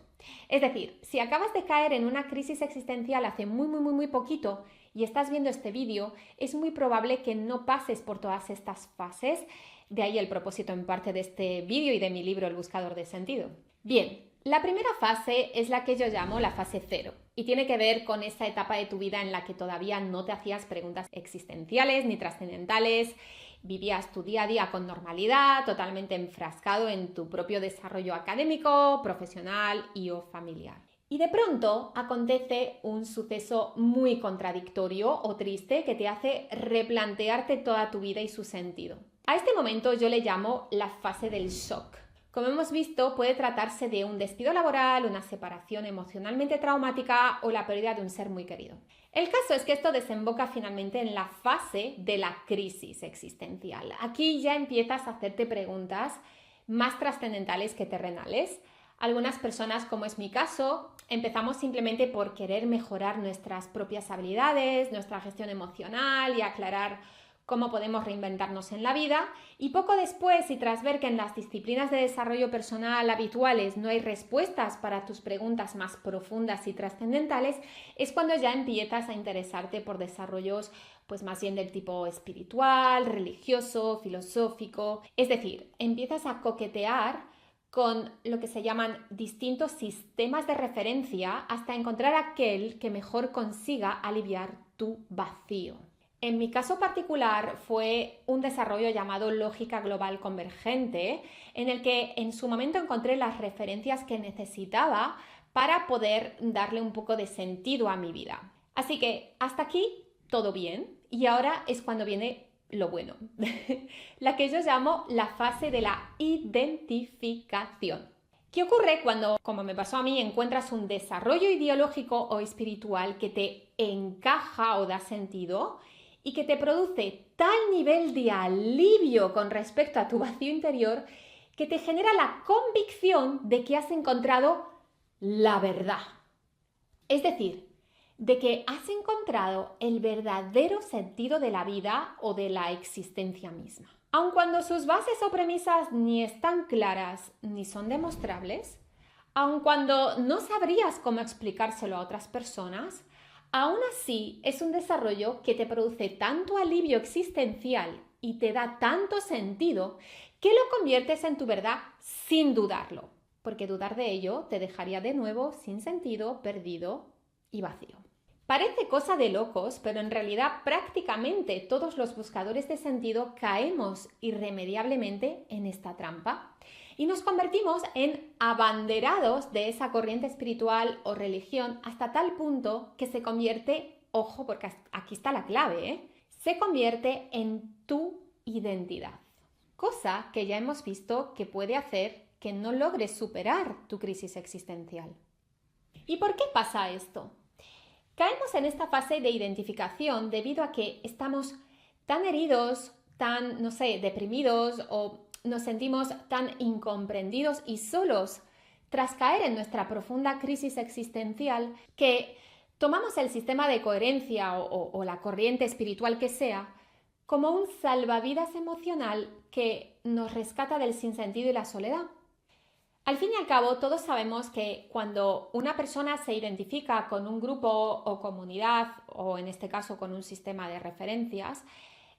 Es decir, si acabas de caer en una crisis existencial hace muy poquito y estás viendo este vídeo, es muy probable que no pases por todas estas fases, de ahí el propósito en parte de este vídeo y de mi libro El buscador de sentido. Bien, la primera fase es la que yo llamo la fase cero y tiene que ver con esa etapa de tu vida en la que todavía no te hacías preguntas existenciales ni trascendentales, vivías tu día a día con normalidad, totalmente enfrascado en tu propio desarrollo académico, profesional y o familiar. Y de pronto acontece un suceso muy contradictorio o triste que te hace replantearte toda tu vida y su sentido. A este momento yo le llamo la fase del shock. Como hemos visto, puede tratarse de un despido laboral, una separación emocionalmente traumática o la pérdida de un ser muy querido. El caso es que esto desemboca finalmente en la fase de la crisis existencial. Aquí ya empiezas a hacerte preguntas más trascendentales que terrenales. Algunas personas, como es mi caso, empezamos simplemente por querer mejorar nuestras propias habilidades, nuestra gestión emocional y aclarar cómo podemos reinventarnos en la vida, y poco después, y tras ver que en las disciplinas de desarrollo personal habituales no hay respuestas para tus preguntas más profundas y trascendentales, es cuando ya empiezas a interesarte por desarrollos pues más bien del tipo espiritual, religioso, filosófico, es decir, empiezas a coquetear con lo que se llaman distintos sistemas de referencia hasta encontrar aquel que mejor consiga aliviar tu vacío. En mi caso particular fue un desarrollo llamado lógica global convergente, en el que en su momento encontré las referencias que necesitaba para poder darle un poco de sentido a mi vida. Así que hasta aquí todo bien, y ahora es cuando viene lo bueno, la que yo llamo la fase de la identificación. ¿Qué ocurre cuando, como me pasó a mí, encuentras un desarrollo ideológico o espiritual que te encaja o da sentido y que te produce tal nivel de alivio con respecto a tu vacío interior que te genera la convicción de que has encontrado la verdad? Es decir, de que has encontrado el verdadero sentido de la vida o de la existencia misma. Aun cuando sus bases o premisas ni están claras ni son demostrables, aun cuando no sabrías cómo explicárselo a otras personas, aún así es un desarrollo que te produce tanto alivio existencial y te da tanto sentido que lo conviertes en tu verdad sin dudarlo, porque dudar de ello te dejaría de nuevo sin sentido, perdido y vacío. Parece cosa de locos, pero en realidad prácticamente todos los buscadores de sentido caemos irremediablemente en esta trampa y nos convertimos en abanderados de esa corriente espiritual o religión hasta tal punto que se convierte, ojo, porque aquí está la clave, se convierte en tu identidad. Cosa que ya hemos visto que puede hacer que no logres superar tu crisis existencial. ¿Y por qué pasa esto? Caemos en esta fase de identificación debido a que estamos tan heridos, tan, deprimidos o nos sentimos tan incomprendidos y solos tras caer en nuestra profunda crisis existencial que tomamos el sistema de coherencia o la corriente espiritual que sea como un salvavidas emocional que nos rescata del sinsentido y la soledad. Al fin y al cabo, todos sabemos que cuando una persona se identifica con un grupo o comunidad, o en este caso con un sistema de referencias,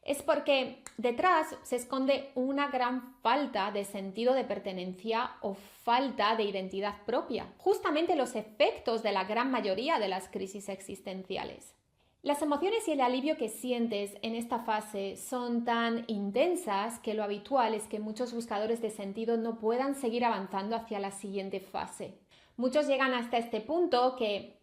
es porque detrás se esconde una gran falta de sentido de pertenencia o falta de identidad propia, justamente los efectos de la gran mayoría de las crisis existenciales. Las emociones y el alivio que sientes en esta fase son tan intensas que lo habitual es que muchos buscadores de sentido no puedan seguir avanzando hacia la siguiente fase. Muchos llegan hasta este punto que,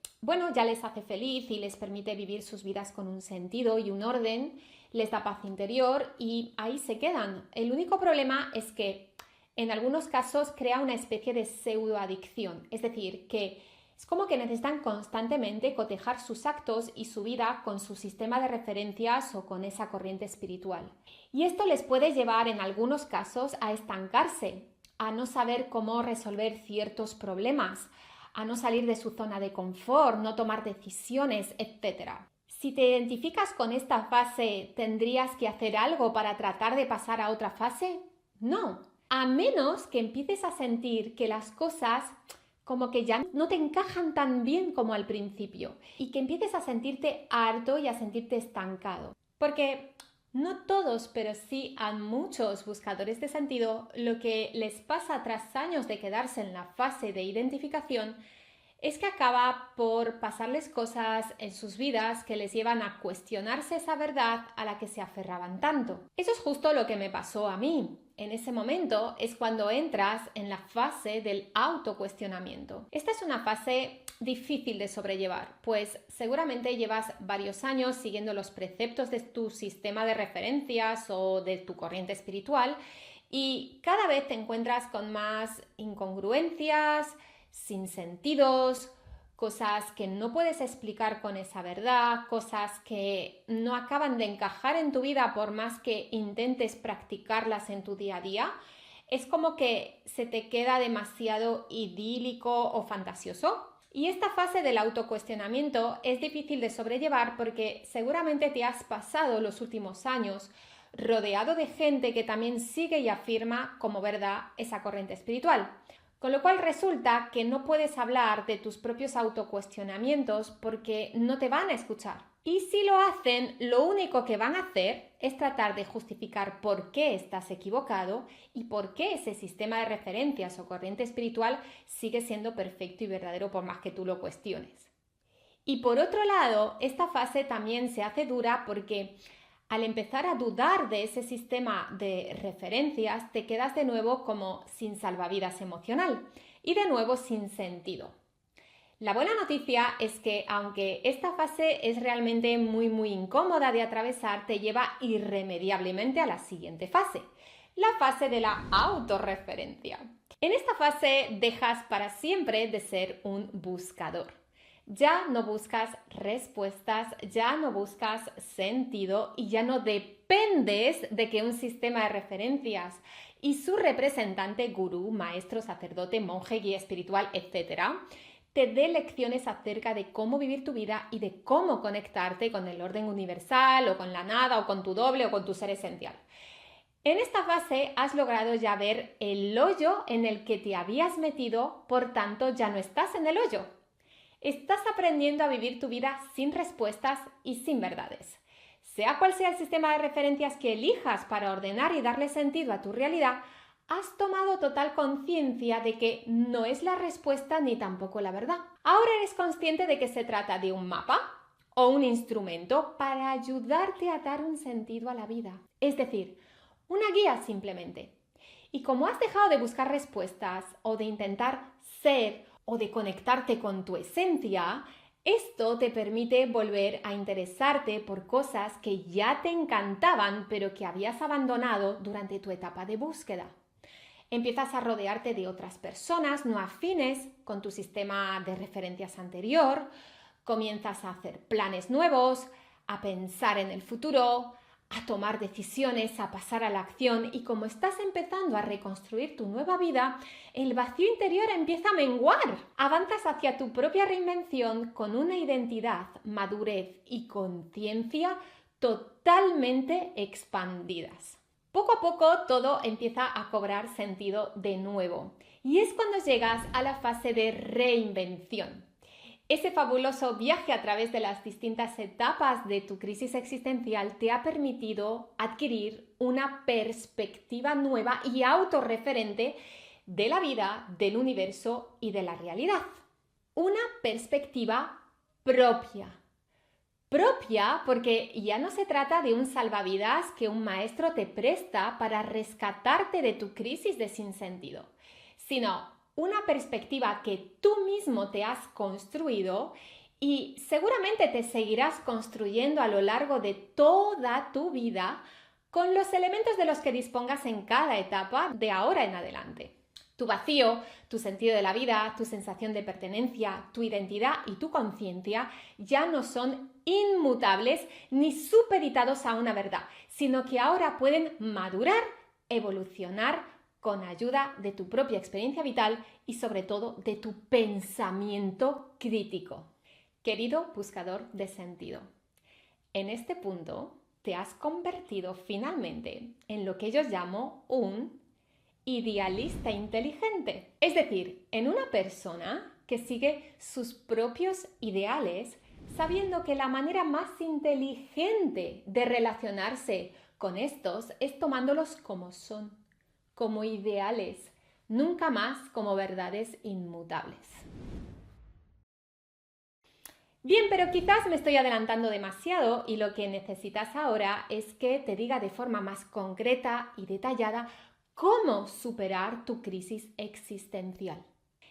ya les hace feliz y les permite vivir sus vidas con un sentido y un orden, les da paz interior y ahí se quedan. El único problema es que en algunos casos crea una especie de pseudoadicción, es decir, que Es como que necesitan constantemente cotejar sus actos y su vida con su sistema de referencias o con esa corriente espiritual. Y esto les puede llevar en algunos casos a estancarse, a no saber cómo resolver ciertos problemas, a no salir de su zona de confort, no tomar decisiones, etc. Si te identificas con esta fase, ¿tendrías que hacer algo para tratar de pasar a otra fase? No, a menos que empieces a sentir que las cosas como que ya no te encajan tan bien como al principio y que empieces a sentirte harto y a sentirte estancado. Porque no todos, pero sí a muchos buscadores de sentido, lo que les pasa tras años de quedarse en la fase de identificación es que acaba por pasarles cosas en sus vidas que les llevan a cuestionarse esa verdad a la que se aferraban tanto. Eso es justo lo que me pasó a mí. En ese momento es cuando entras en la fase del autocuestionamiento. Esta es una fase difícil de sobrellevar, pues seguramente llevas varios años siguiendo los preceptos de tu sistema de referencias o de tu corriente espiritual y cada vez te encuentras con más incongruencias, sinsentidos, cosas que no puedes explicar con esa verdad, cosas que no acaban de encajar en tu vida por más que intentes practicarlas en tu día a día. Es como que se te queda demasiado idílico o fantasioso. Y esta fase del autocuestionamiento es difícil de sobrellevar porque seguramente te has pasado los últimos años rodeado de gente que también sigue y afirma como verdad esa corriente espiritual. Con lo cual resulta que no puedes hablar de tus propios autocuestionamientos porque no te van a escuchar. Y si lo hacen, lo único que van a hacer es tratar de justificar por qué estás equivocado y por qué ese sistema de referencias o corriente espiritual sigue siendo perfecto y verdadero por más que tú lo cuestiones. Y por otro lado, esta fase también se hace dura porque al empezar a dudar de ese sistema de referencias, te quedas de nuevo como sin salvavidas emocional y de nuevo sin sentido. La buena noticia es que aunque esta fase es realmente muy incómoda de atravesar, te lleva irremediablemente a la siguiente fase, la fase de la autorreferencia. En esta fase dejas para siempre de ser un buscador. Ya no buscas respuestas, ya no buscas sentido y ya no dependes de que un sistema de referencias y su representante, gurú, maestro, sacerdote, monje, guía espiritual, etc., te dé lecciones acerca de cómo vivir tu vida y de cómo conectarte con el orden universal o con la nada o con tu doble o con tu ser esencial. En esta fase has logrado ya ver el hoyo en el que te habías metido, por tanto ya no estás en el hoyo. Estás aprendiendo a vivir tu vida sin respuestas y sin verdades. Sea cual sea el sistema de referencias que elijas para ordenar y darle sentido a tu realidad, has tomado total conciencia de que no es la respuesta ni tampoco la verdad. Ahora eres consciente de que se trata de un mapa o un instrumento para ayudarte a dar un sentido a la vida. Es decir, una guía simplemente. Y como has dejado de buscar respuestas o de intentar ser o de conectarte con tu esencia, esto te permite volver a interesarte por cosas que ya te encantaban pero que habías abandonado durante tu etapa de búsqueda. Empiezas a rodearte de otras personas no afines con tu sistema de referencias anterior, comienzas a hacer planes nuevos, a pensar en el futuro, a tomar decisiones, a pasar a la acción y como estás empezando a reconstruir tu nueva vida, el vacío interior empieza a menguar. Avanzas hacia tu propia reinvención con una identidad, madurez y conciencia totalmente expandidas. Poco a poco todo empieza a cobrar sentido de nuevo y es cuando llegas a la fase de reinvención. Ese fabuloso viaje a través de las distintas etapas de tu crisis existencial te ha permitido adquirir una perspectiva nueva y autorreferente de la vida, del universo y de la realidad. Una perspectiva propia. Propia porque ya no se trata de un salvavidas que un maestro te presta para rescatarte de tu crisis de sinsentido, sino una perspectiva que tú mismo te has construido y seguramente te seguirás construyendo a lo largo de toda tu vida con los elementos de los que dispongas en cada etapa de ahora en adelante. Tu vacío, tu sentido de la vida, tu sensación de pertenencia, tu identidad y tu conciencia ya no son inmutables ni supeditados a una verdad, sino que ahora pueden madurar, evolucionar con ayuda de tu propia experiencia vital y sobre todo de tu pensamiento crítico. Querido buscador de sentido, en este punto te has convertido finalmente en lo que yo llamo un idealista inteligente, es decir, en una persona que sigue sus propios ideales, sabiendo que la manera más inteligente de relacionarse con estos es tomándolos como son, como ideales, nunca más como verdades inmutables. Bien, pero quizás me estoy adelantando demasiado y lo que necesitas ahora es que te diga de forma más concreta y detallada cómo superar tu crisis existencial.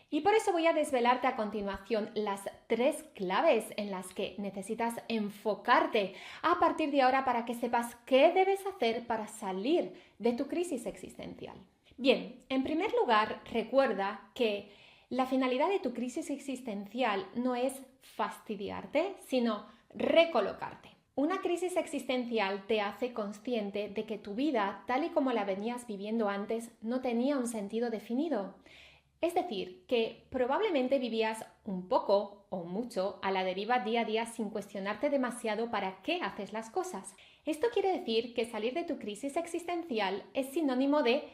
Y por eso voy a desvelarte a continuación las 3 claves en las que necesitas enfocarte a partir de ahora para que sepas qué debes hacer para salir de tu crisis existencial. Bien, en primer lugar, recuerda que la finalidad de tu crisis existencial no es fastidiarte, sino recolocarte. Una crisis existencial te hace consciente de que tu vida, tal y como la venías viviendo antes, no tenía un sentido definido. Es decir, que probablemente vivías un poco o mucho a la deriva día a día sin cuestionarte demasiado para qué haces las cosas. Esto quiere decir que salir de tu crisis existencial es sinónimo de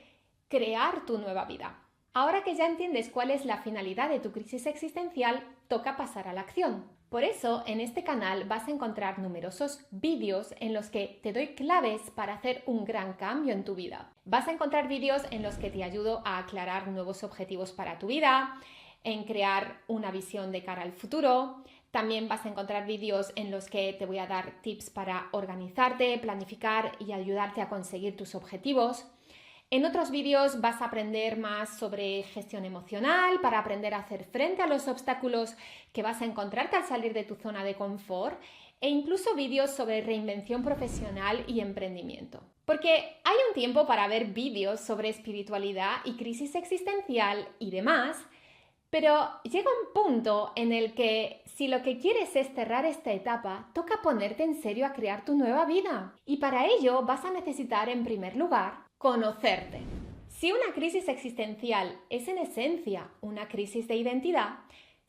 crear tu nueva vida. Ahora que ya entiendes cuál es la finalidad de tu crisis existencial, toca pasar a la acción. Por eso, en este canal vas a encontrar numerosos vídeos en los que te doy claves para hacer un gran cambio en tu vida. Vas a encontrar vídeos en los que te ayudo a aclarar nuevos objetivos para tu vida, en crear una visión de cara al futuro. También vas a encontrar vídeos en los que te voy a dar tips para organizarte, planificar y ayudarte a conseguir tus objetivos. En otros vídeos vas a aprender más sobre gestión emocional para aprender a hacer frente a los obstáculos que vas a encontrarte al salir de tu zona de confort e incluso vídeos sobre reinvención profesional y emprendimiento. Porque hay un tiempo para ver vídeos sobre espiritualidad y crisis existencial y demás, pero llega un punto en el que si lo que quieres es cerrar esta etapa, toca ponerte en serio a crear tu nueva vida. Y para ello vas a necesitar en primer lugar conocerte. Si una crisis existencial es en esencia una crisis de identidad,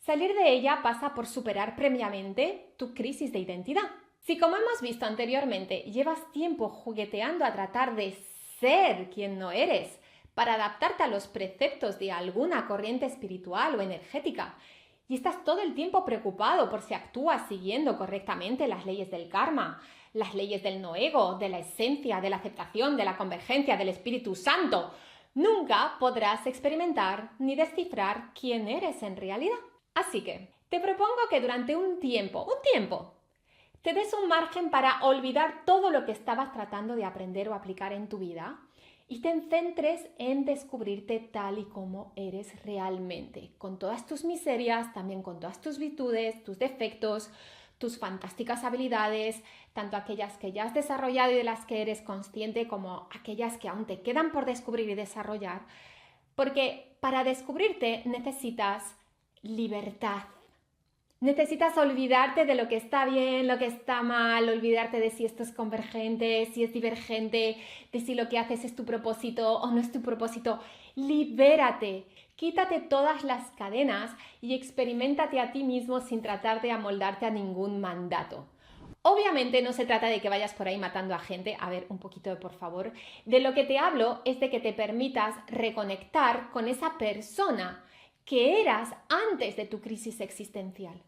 salir de ella pasa por superar previamente tu crisis de identidad. Si, como hemos visto anteriormente, llevas tiempo jugueteando a tratar de ser quien no eres para adaptarte a los preceptos de alguna corriente espiritual o energética, y estás todo el tiempo preocupado por si actúas siguiendo correctamente las leyes del karma, las leyes del no ego, de la esencia, de la aceptación, de la convergencia, del Espíritu Santo, nunca podrás experimentar ni descifrar quién eres en realidad. Así que te propongo que durante un tiempo, te des un margen para olvidar todo lo que estabas tratando de aprender o aplicar en tu vida y te centres en descubrirte tal y como eres realmente, con todas tus miserias, también con todas tus virtudes, tus defectos, tus fantásticas habilidades, tanto aquellas que ya has desarrollado y de las que eres consciente como aquellas que aún te quedan por descubrir y desarrollar, porque para descubrirte necesitas libertad. Necesitas olvidarte de lo que está bien, lo que está mal, olvidarte de si esto es convergente, si es divergente, de si lo que haces es tu propósito o no es tu propósito. Libérate, quítate todas las cadenas y experiméntate a ti mismo sin tratar de amoldarte a ningún mandato. Obviamente no se trata de que vayas por ahí matando a gente, a ver, un poquito por favor. De lo que te hablo es de que te permitas reconectar con esa persona que eras antes de tu crisis existencial.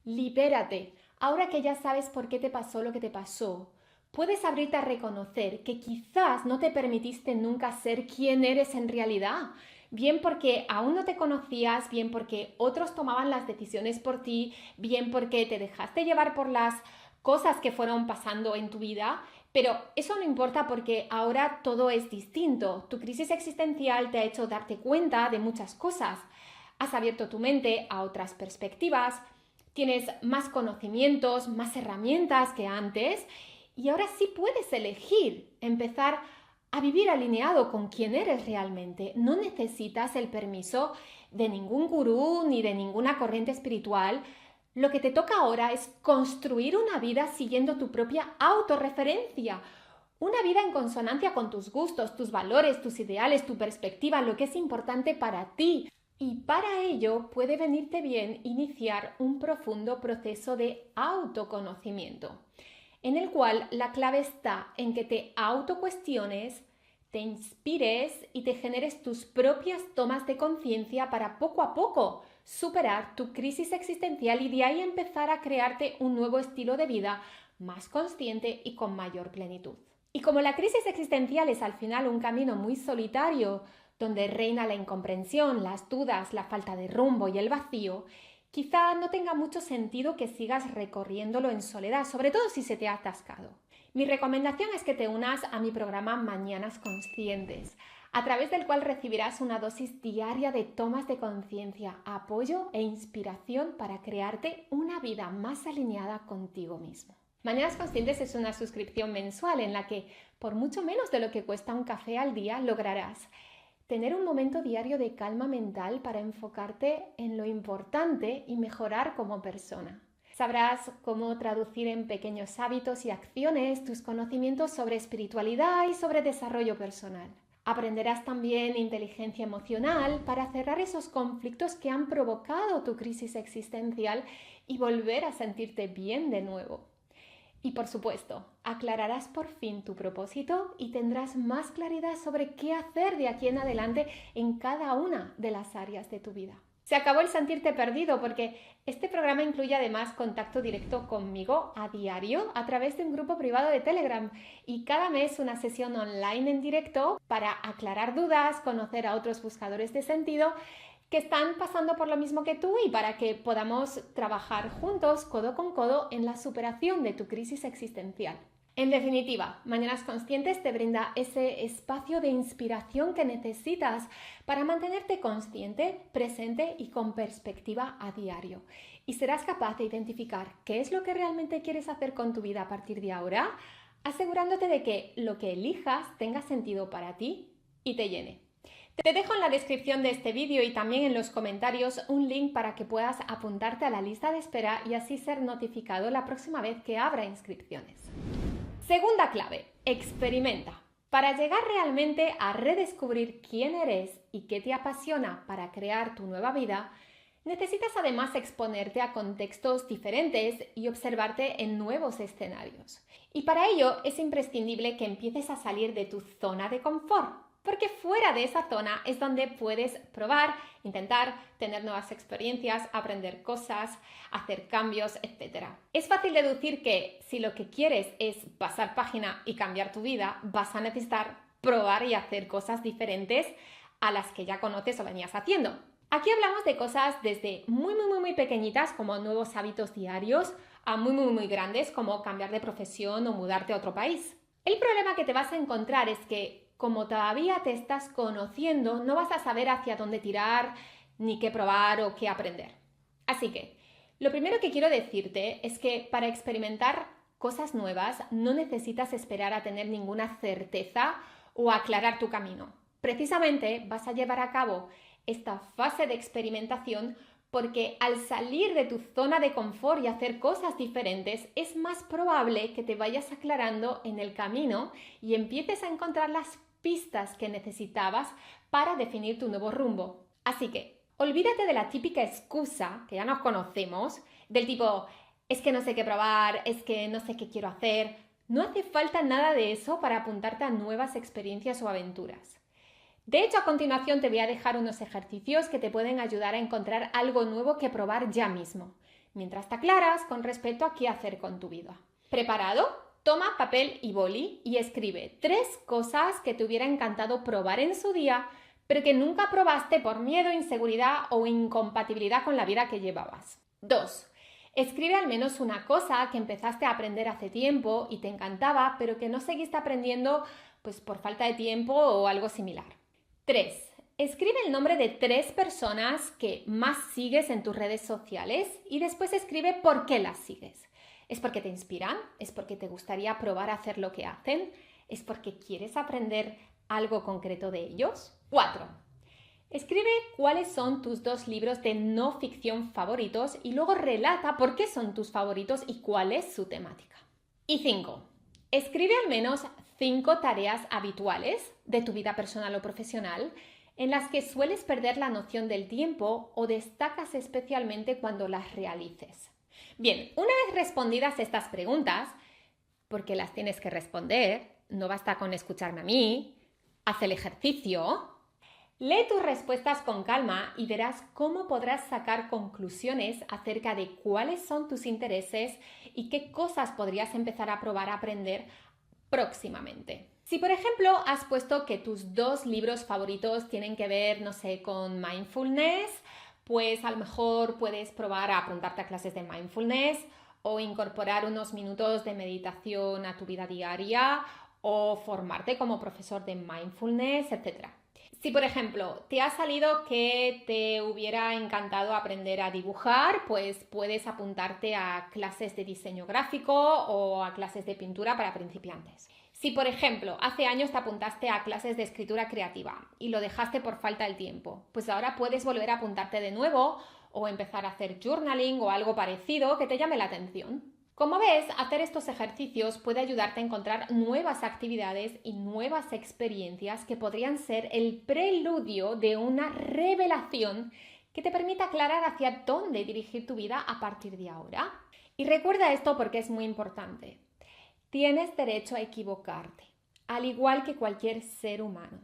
Libérate. Ahora que ya sabes por qué te pasó lo que te pasó, puedes abrirte a reconocer que quizás no te permitiste nunca ser quien eres en realidad. Bien porque aún no te conocías, bien porque otros tomaban las decisiones por ti, bien porque te dejaste llevar por las cosas que fueron pasando en tu vida, pero eso no importa porque ahora todo es distinto. Tu crisis existencial te ha hecho darte cuenta de muchas cosas. Has abierto tu mente a otras perspectivas, tienes más conocimientos, más herramientas que antes y ahora sí puedes elegir empezar a vivir alineado con quién eres realmente. No necesitas el permiso de ningún gurú ni de ninguna corriente espiritual. Lo que te toca ahora es construir una vida siguiendo tu propia autorreferencia, una vida en consonancia con tus gustos, tus valores, tus ideales, tu perspectiva, lo que es importante para ti. Y para ello puede venirte bien iniciar un profundo proceso de autoconocimiento, en el cual la clave está en que te autocuestiones, te inspires y te generes tus propias tomas de conciencia para poco a poco superar tu crisis existencial y de ahí empezar a crearte un nuevo estilo de vida más consciente y con mayor plenitud. Y como la crisis existencial es al final un camino muy solitario, donde reina la incomprensión, las dudas, la falta de rumbo y el vacío, quizá no tenga mucho sentido que sigas recorriéndolo en soledad, sobre todo si se te ha atascado. Mi recomendación es que te unas a mi programa Mañanas Conscientes, a través del cual recibirás una dosis diaria de tomas de conciencia, apoyo e inspiración para crearte una vida más alineada contigo mismo. Mañanas Conscientes es una suscripción mensual en la que, por mucho menos de lo que cuesta un café al día, lograrás tener un momento diario de calma mental para enfocarte en lo importante y mejorar como persona. Sabrás cómo traducir en pequeños hábitos y acciones tus conocimientos sobre espiritualidad y sobre desarrollo personal. Aprenderás también inteligencia emocional para cerrar esos conflictos que han provocado tu crisis existencial y volver a sentirte bien de nuevo. Y por supuesto, aclararás por fin tu propósito y tendrás más claridad sobre qué hacer de aquí en adelante en cada una de las áreas de tu vida. Se acabó el sentirte perdido porque este programa incluye además contacto directo conmigo a diario a través de un grupo privado de Telegram y cada mes una sesión online en directo para aclarar dudas, conocer a otros buscadores de sentido que están pasando por lo mismo que tú y para que podamos trabajar juntos, codo con codo, en la superación de tu crisis existencial. En definitiva, Mañanas Conscientes te brinda ese espacio de inspiración que necesitas para mantenerte consciente, presente y con perspectiva a diario. Y serás capaz de identificar qué es lo que realmente quieres hacer con tu vida a partir de ahora, asegurándote de que lo que elijas tenga sentido para ti y te llene. Te dejo en la descripción de este vídeo y también en los comentarios un link para que puedas apuntarte a la lista de espera y así ser notificado la próxima vez que abra inscripciones. Segunda clave, experimenta. Para llegar realmente a redescubrir quién eres y qué te apasiona para crear tu nueva vida, necesitas además exponerte a contextos diferentes y observarte en nuevos escenarios. Y para ello es imprescindible que empieces a salir de tu zona de confort, porque fuera de esa zona es donde puedes probar, intentar, tener nuevas experiencias, aprender cosas, hacer cambios, etc. Es fácil deducir que si lo que quieres es pasar página y cambiar tu vida, vas a necesitar probar y hacer cosas diferentes a las que ya conoces o venías haciendo. Aquí hablamos de cosas desde muy pequeñitas como nuevos hábitos diarios a muy grandes como cambiar de profesión o mudarte a otro país. El problema que te vas a encontrar es que como todavía te estás conociendo, no vas a saber hacia dónde tirar, ni qué probar o qué aprender. Así que, lo primero que quiero decirte es que para experimentar cosas nuevas no necesitas esperar a tener ninguna certeza o aclarar tu camino. Precisamente vas a llevar a cabo esta fase de experimentación porque al salir de tu zona de confort y hacer cosas diferentes, es más probable que te vayas aclarando en el camino y empieces a encontrar las pistas que necesitabas para definir tu nuevo rumbo. Así que, olvídate de la típica excusa que ya nos conocemos, del tipo, es que no sé qué probar, es que no sé qué quiero hacer. No hace falta nada de eso para apuntarte a nuevas experiencias o aventuras. De hecho, a continuación te voy a dejar unos ejercicios que te pueden ayudar a encontrar algo nuevo que probar ya mismo, mientras te aclaras con respecto a qué hacer con tu vida. ¿Preparado? Toma papel y boli y escribe 3 cosas que te hubiera encantado probar en su día, pero que nunca probaste por miedo, inseguridad o incompatibilidad con la vida que llevabas. 2. Escribe al menos una cosa que empezaste a aprender hace tiempo y te encantaba, pero que no seguiste aprendiendo pues por falta de tiempo o algo similar. 3. Escribe el nombre de 3 personas que más sigues en tus redes sociales y después escribe por qué las sigues. ¿Es porque te inspiran? ¿Es porque te gustaría probar a hacer lo que hacen? ¿Es porque quieres aprender algo concreto de ellos? 4. Escribe cuáles son tus 2 libros de no ficción favoritos y luego relata por qué son tus favoritos y cuál es su temática. Y 5. Escribe al menos 5 tareas habituales de tu vida personal o profesional en las que sueles perder la noción del tiempo o destacas especialmente cuando las realices. Bien, una vez respondidas estas preguntas, porque las tienes que responder, no basta con escucharme a mí, haz el ejercicio, lee tus respuestas con calma y verás cómo podrás sacar conclusiones acerca de cuáles son tus intereses y qué cosas podrías empezar a probar a aprender próximamente. Si, por ejemplo, has puesto que tus 2 libros favoritos tienen que ver, no sé, con mindfulness, pues a lo mejor puedes probar a apuntarte a clases de mindfulness o incorporar unos minutos de meditación a tu vida diaria o formarte como profesor de mindfulness, etc. Si, por ejemplo, te ha salido que te hubiera encantado aprender a dibujar, pues puedes apuntarte a clases de diseño gráfico o a clases de pintura para principiantes. Si, por ejemplo, hace años te apuntaste a clases de escritura creativa y lo dejaste por falta de tiempo, pues ahora puedes volver a apuntarte de nuevo o empezar a hacer journaling o algo parecido que te llame la atención. Como ves, hacer estos ejercicios puede ayudarte a encontrar nuevas actividades y nuevas experiencias que podrían ser el preludio de una revelación que te permita aclarar hacia dónde dirigir tu vida a partir de ahora. Y recuerda esto porque es muy importante. Tienes derecho a equivocarte, al igual que cualquier ser humano,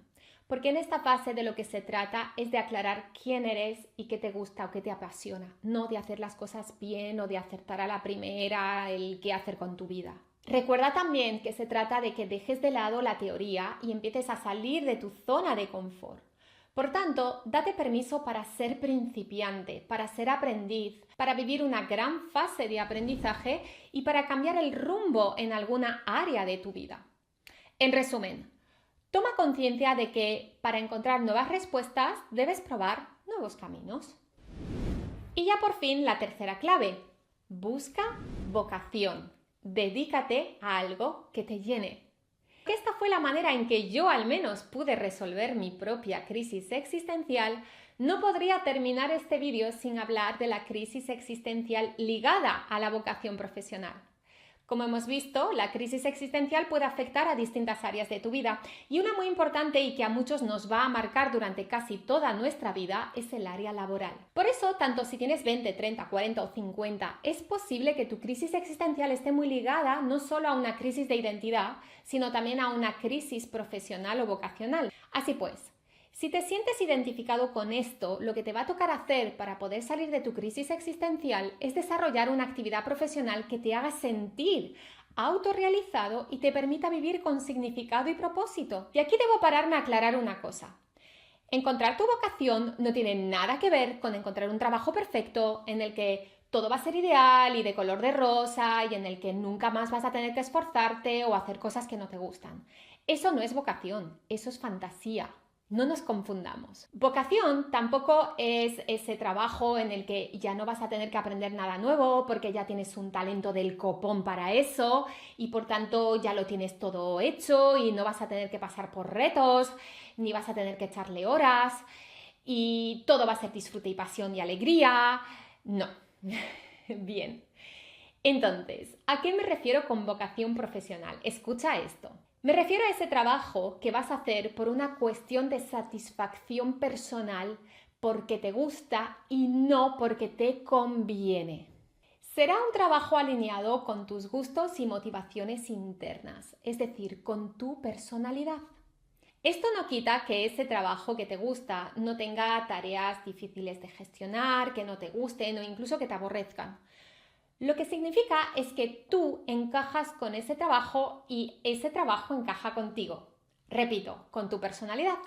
porque en esta fase de lo que se trata es de aclarar quién eres y qué te gusta o qué te apasiona, no de hacer las cosas bien o de acertar a la primera el qué hacer con tu vida. Recuerda también que se trata de que dejes de lado la teoría y empieces a salir de tu zona de confort. Por tanto, date permiso para ser principiante, para ser aprendiz, para vivir una gran fase de aprendizaje y para cambiar el rumbo en alguna área de tu vida. En resumen, toma conciencia de que para encontrar nuevas respuestas debes probar nuevos caminos. Y ya por fin la tercera clave, busca vocación, dedícate a algo que te llene. Esta fue la manera en que yo al menos pude resolver mi propia crisis existencial. No podría terminar este vídeo sin hablar de la crisis existencial ligada a la vocación profesional. Como hemos visto, la crisis existencial puede afectar a distintas áreas de tu vida y una muy importante y que a muchos nos va a marcar durante casi toda nuestra vida es el área laboral. Por eso, tanto si tienes 20, 30, 40 o 50, es posible que tu crisis existencial esté muy ligada no solo a una crisis de identidad, sino también a una crisis profesional o vocacional. Así pues, si te sientes identificado con esto, lo que te va a tocar hacer para poder salir de tu crisis existencial es desarrollar una actividad profesional que te haga sentir autorrealizado y te permita vivir con significado y propósito. Y aquí debo pararme a aclarar una cosa. Encontrar tu vocación no tiene nada que ver con encontrar un trabajo perfecto en el que todo va a ser ideal y de color de rosa y en el que nunca más vas a tener que esforzarte o hacer cosas que no te gustan. Eso no es vocación, eso es fantasía. No nos confundamos. Vocación tampoco es ese trabajo en el que ya no vas a tener que aprender nada nuevo porque ya tienes un talento del copón para eso y por tanto ya lo tienes todo hecho y no vas a tener que pasar por retos ni vas a tener que echarle horas y todo va a ser disfrute y pasión y alegría. No. Bien. Entonces, ¿a qué me refiero con vocación profesional? Escucha esto. Me refiero a ese trabajo que vas a hacer por una cuestión de satisfacción personal, porque te gusta y no porque te conviene. Será un trabajo alineado con tus gustos y motivaciones internas, es decir, con tu personalidad. Esto no quita que ese trabajo que te gusta no tenga tareas difíciles de gestionar, que no te gusten o incluso que te aborrezcan. Lo que significa es que tú encajas con ese trabajo y ese trabajo encaja contigo. Repito, con tu personalidad.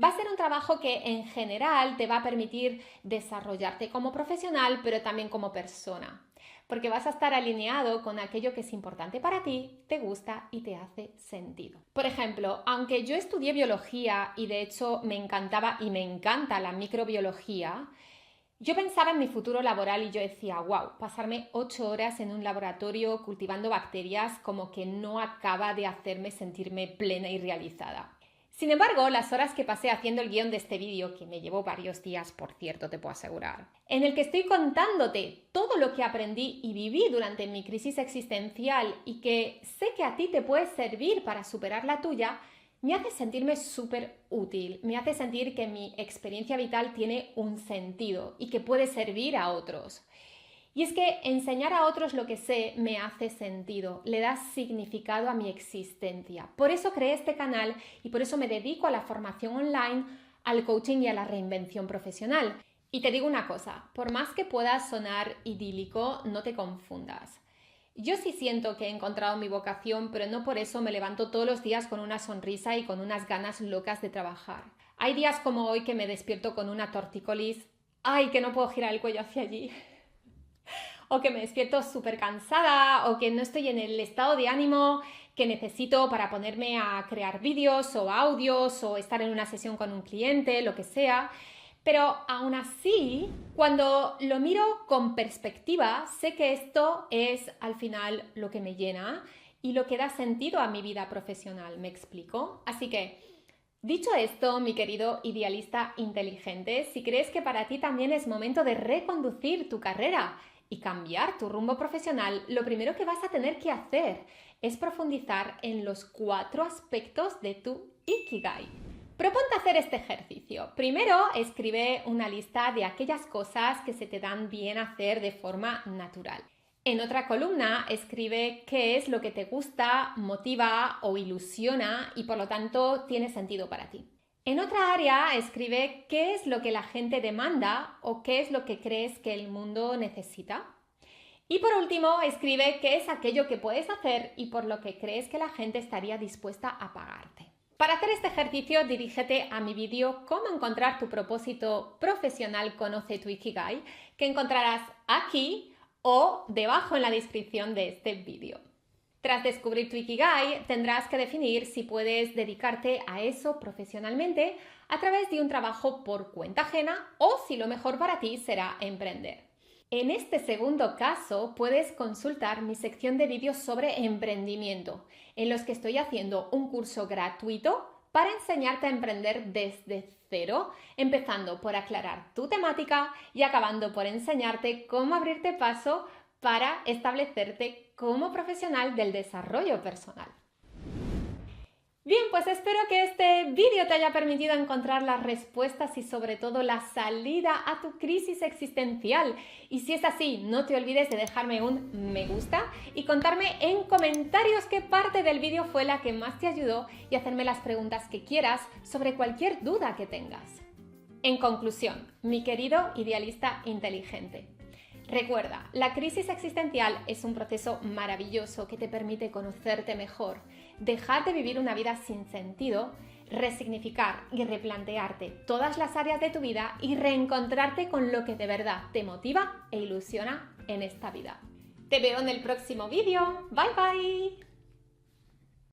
Va a ser un trabajo que en general te va a permitir desarrollarte como profesional, pero también como persona, porque vas a estar alineado con aquello que es importante para ti, te gusta y te hace sentido. Por ejemplo, aunque yo estudié biología y de hecho me encantaba y me encanta la microbiología, Yo pensaba en mi futuro laboral y yo decía, wow, pasarme 8 horas en un laboratorio cultivando bacterias como que no acaba de hacerme sentirme plena y realizada. Sin embargo, las horas que pasé haciendo el guión de este vídeo, que me llevó varios días, por cierto, te puedo asegurar, en el que estoy contándote todo lo que aprendí y viví durante mi crisis existencial y que sé que a ti te puede servir para superar la tuya, me hace sentirme súper útil, me hace sentir que mi experiencia vital tiene un sentido y que puede servir a otros. Y es que enseñar a otros lo que sé me hace sentido, le da significado a mi existencia. Por eso creé este canal y por eso me dedico a la formación online, al coaching y a la reinvención profesional. Y te digo una cosa, por más que pueda sonar idílico, no te confundas. Yo sí siento que he encontrado mi vocación, pero no por eso me levanto todos los días con una sonrisa y con unas ganas locas de trabajar. Hay días como hoy que me despierto con una tortícolis, ¡ay, que no puedo girar el cuello hacia allí! O que me despierto súper cansada, o que no estoy en el estado de ánimo que necesito para ponerme a crear vídeos o audios o estar en una sesión con un cliente, lo que sea. Pero aún así, cuando lo miro con perspectiva, sé que esto es al final lo que me llena y lo que da sentido a mi vida profesional, ¿me explico? Así que, dicho esto, mi querido idealista inteligente, si crees que para ti también es momento de reconducir tu carrera y cambiar tu rumbo profesional, lo primero que vas a tener que hacer es profundizar en los 4 aspectos de tu Ikigai. Proponte hacer este ejercicio. Primero, escribe una lista de aquellas cosas que se te dan bien hacer de forma natural. En otra columna, escribe qué es lo que te gusta, motiva o ilusiona y por lo tanto tiene sentido para ti. En otra área, escribe qué es lo que la gente demanda o qué es lo que crees que el mundo necesita. Y por último, escribe qué es aquello que puedes hacer y por lo que crees que la gente estaría dispuesta a pagarte. Para hacer este ejercicio, dirígete a mi vídeo Cómo encontrar tu propósito profesional, conoce tu Ikigai, que encontrarás aquí o debajo en la descripción de este vídeo. Tras descubrir tu Ikigai, tendrás que definir si puedes dedicarte a eso profesionalmente a través de un trabajo por cuenta ajena o si lo mejor para ti será emprender. En este segundo caso, puedes consultar mi sección de vídeos sobre emprendimiento, en los que estoy haciendo un curso gratuito para enseñarte a emprender desde cero, empezando por aclarar tu temática y acabando por enseñarte cómo abrirte paso para establecerte como profesional del desarrollo personal. Bien, pues espero que este vídeo te haya permitido encontrar las respuestas y sobre todo la salida a tu crisis existencial. Y si es así, no te olvides de dejarme un me gusta y contarme en comentarios qué parte del vídeo fue la que más te ayudó y hacerme las preguntas que quieras sobre cualquier duda que tengas. En conclusión, mi querido idealista inteligente, recuerda, la crisis existencial es un proceso maravilloso que te permite conocerte mejor, dejar de vivir una vida sin sentido, resignificar y replantearte todas las áreas de tu vida y reencontrarte con lo que de verdad te motiva e ilusiona en esta vida. Te veo en el próximo vídeo. Bye bye.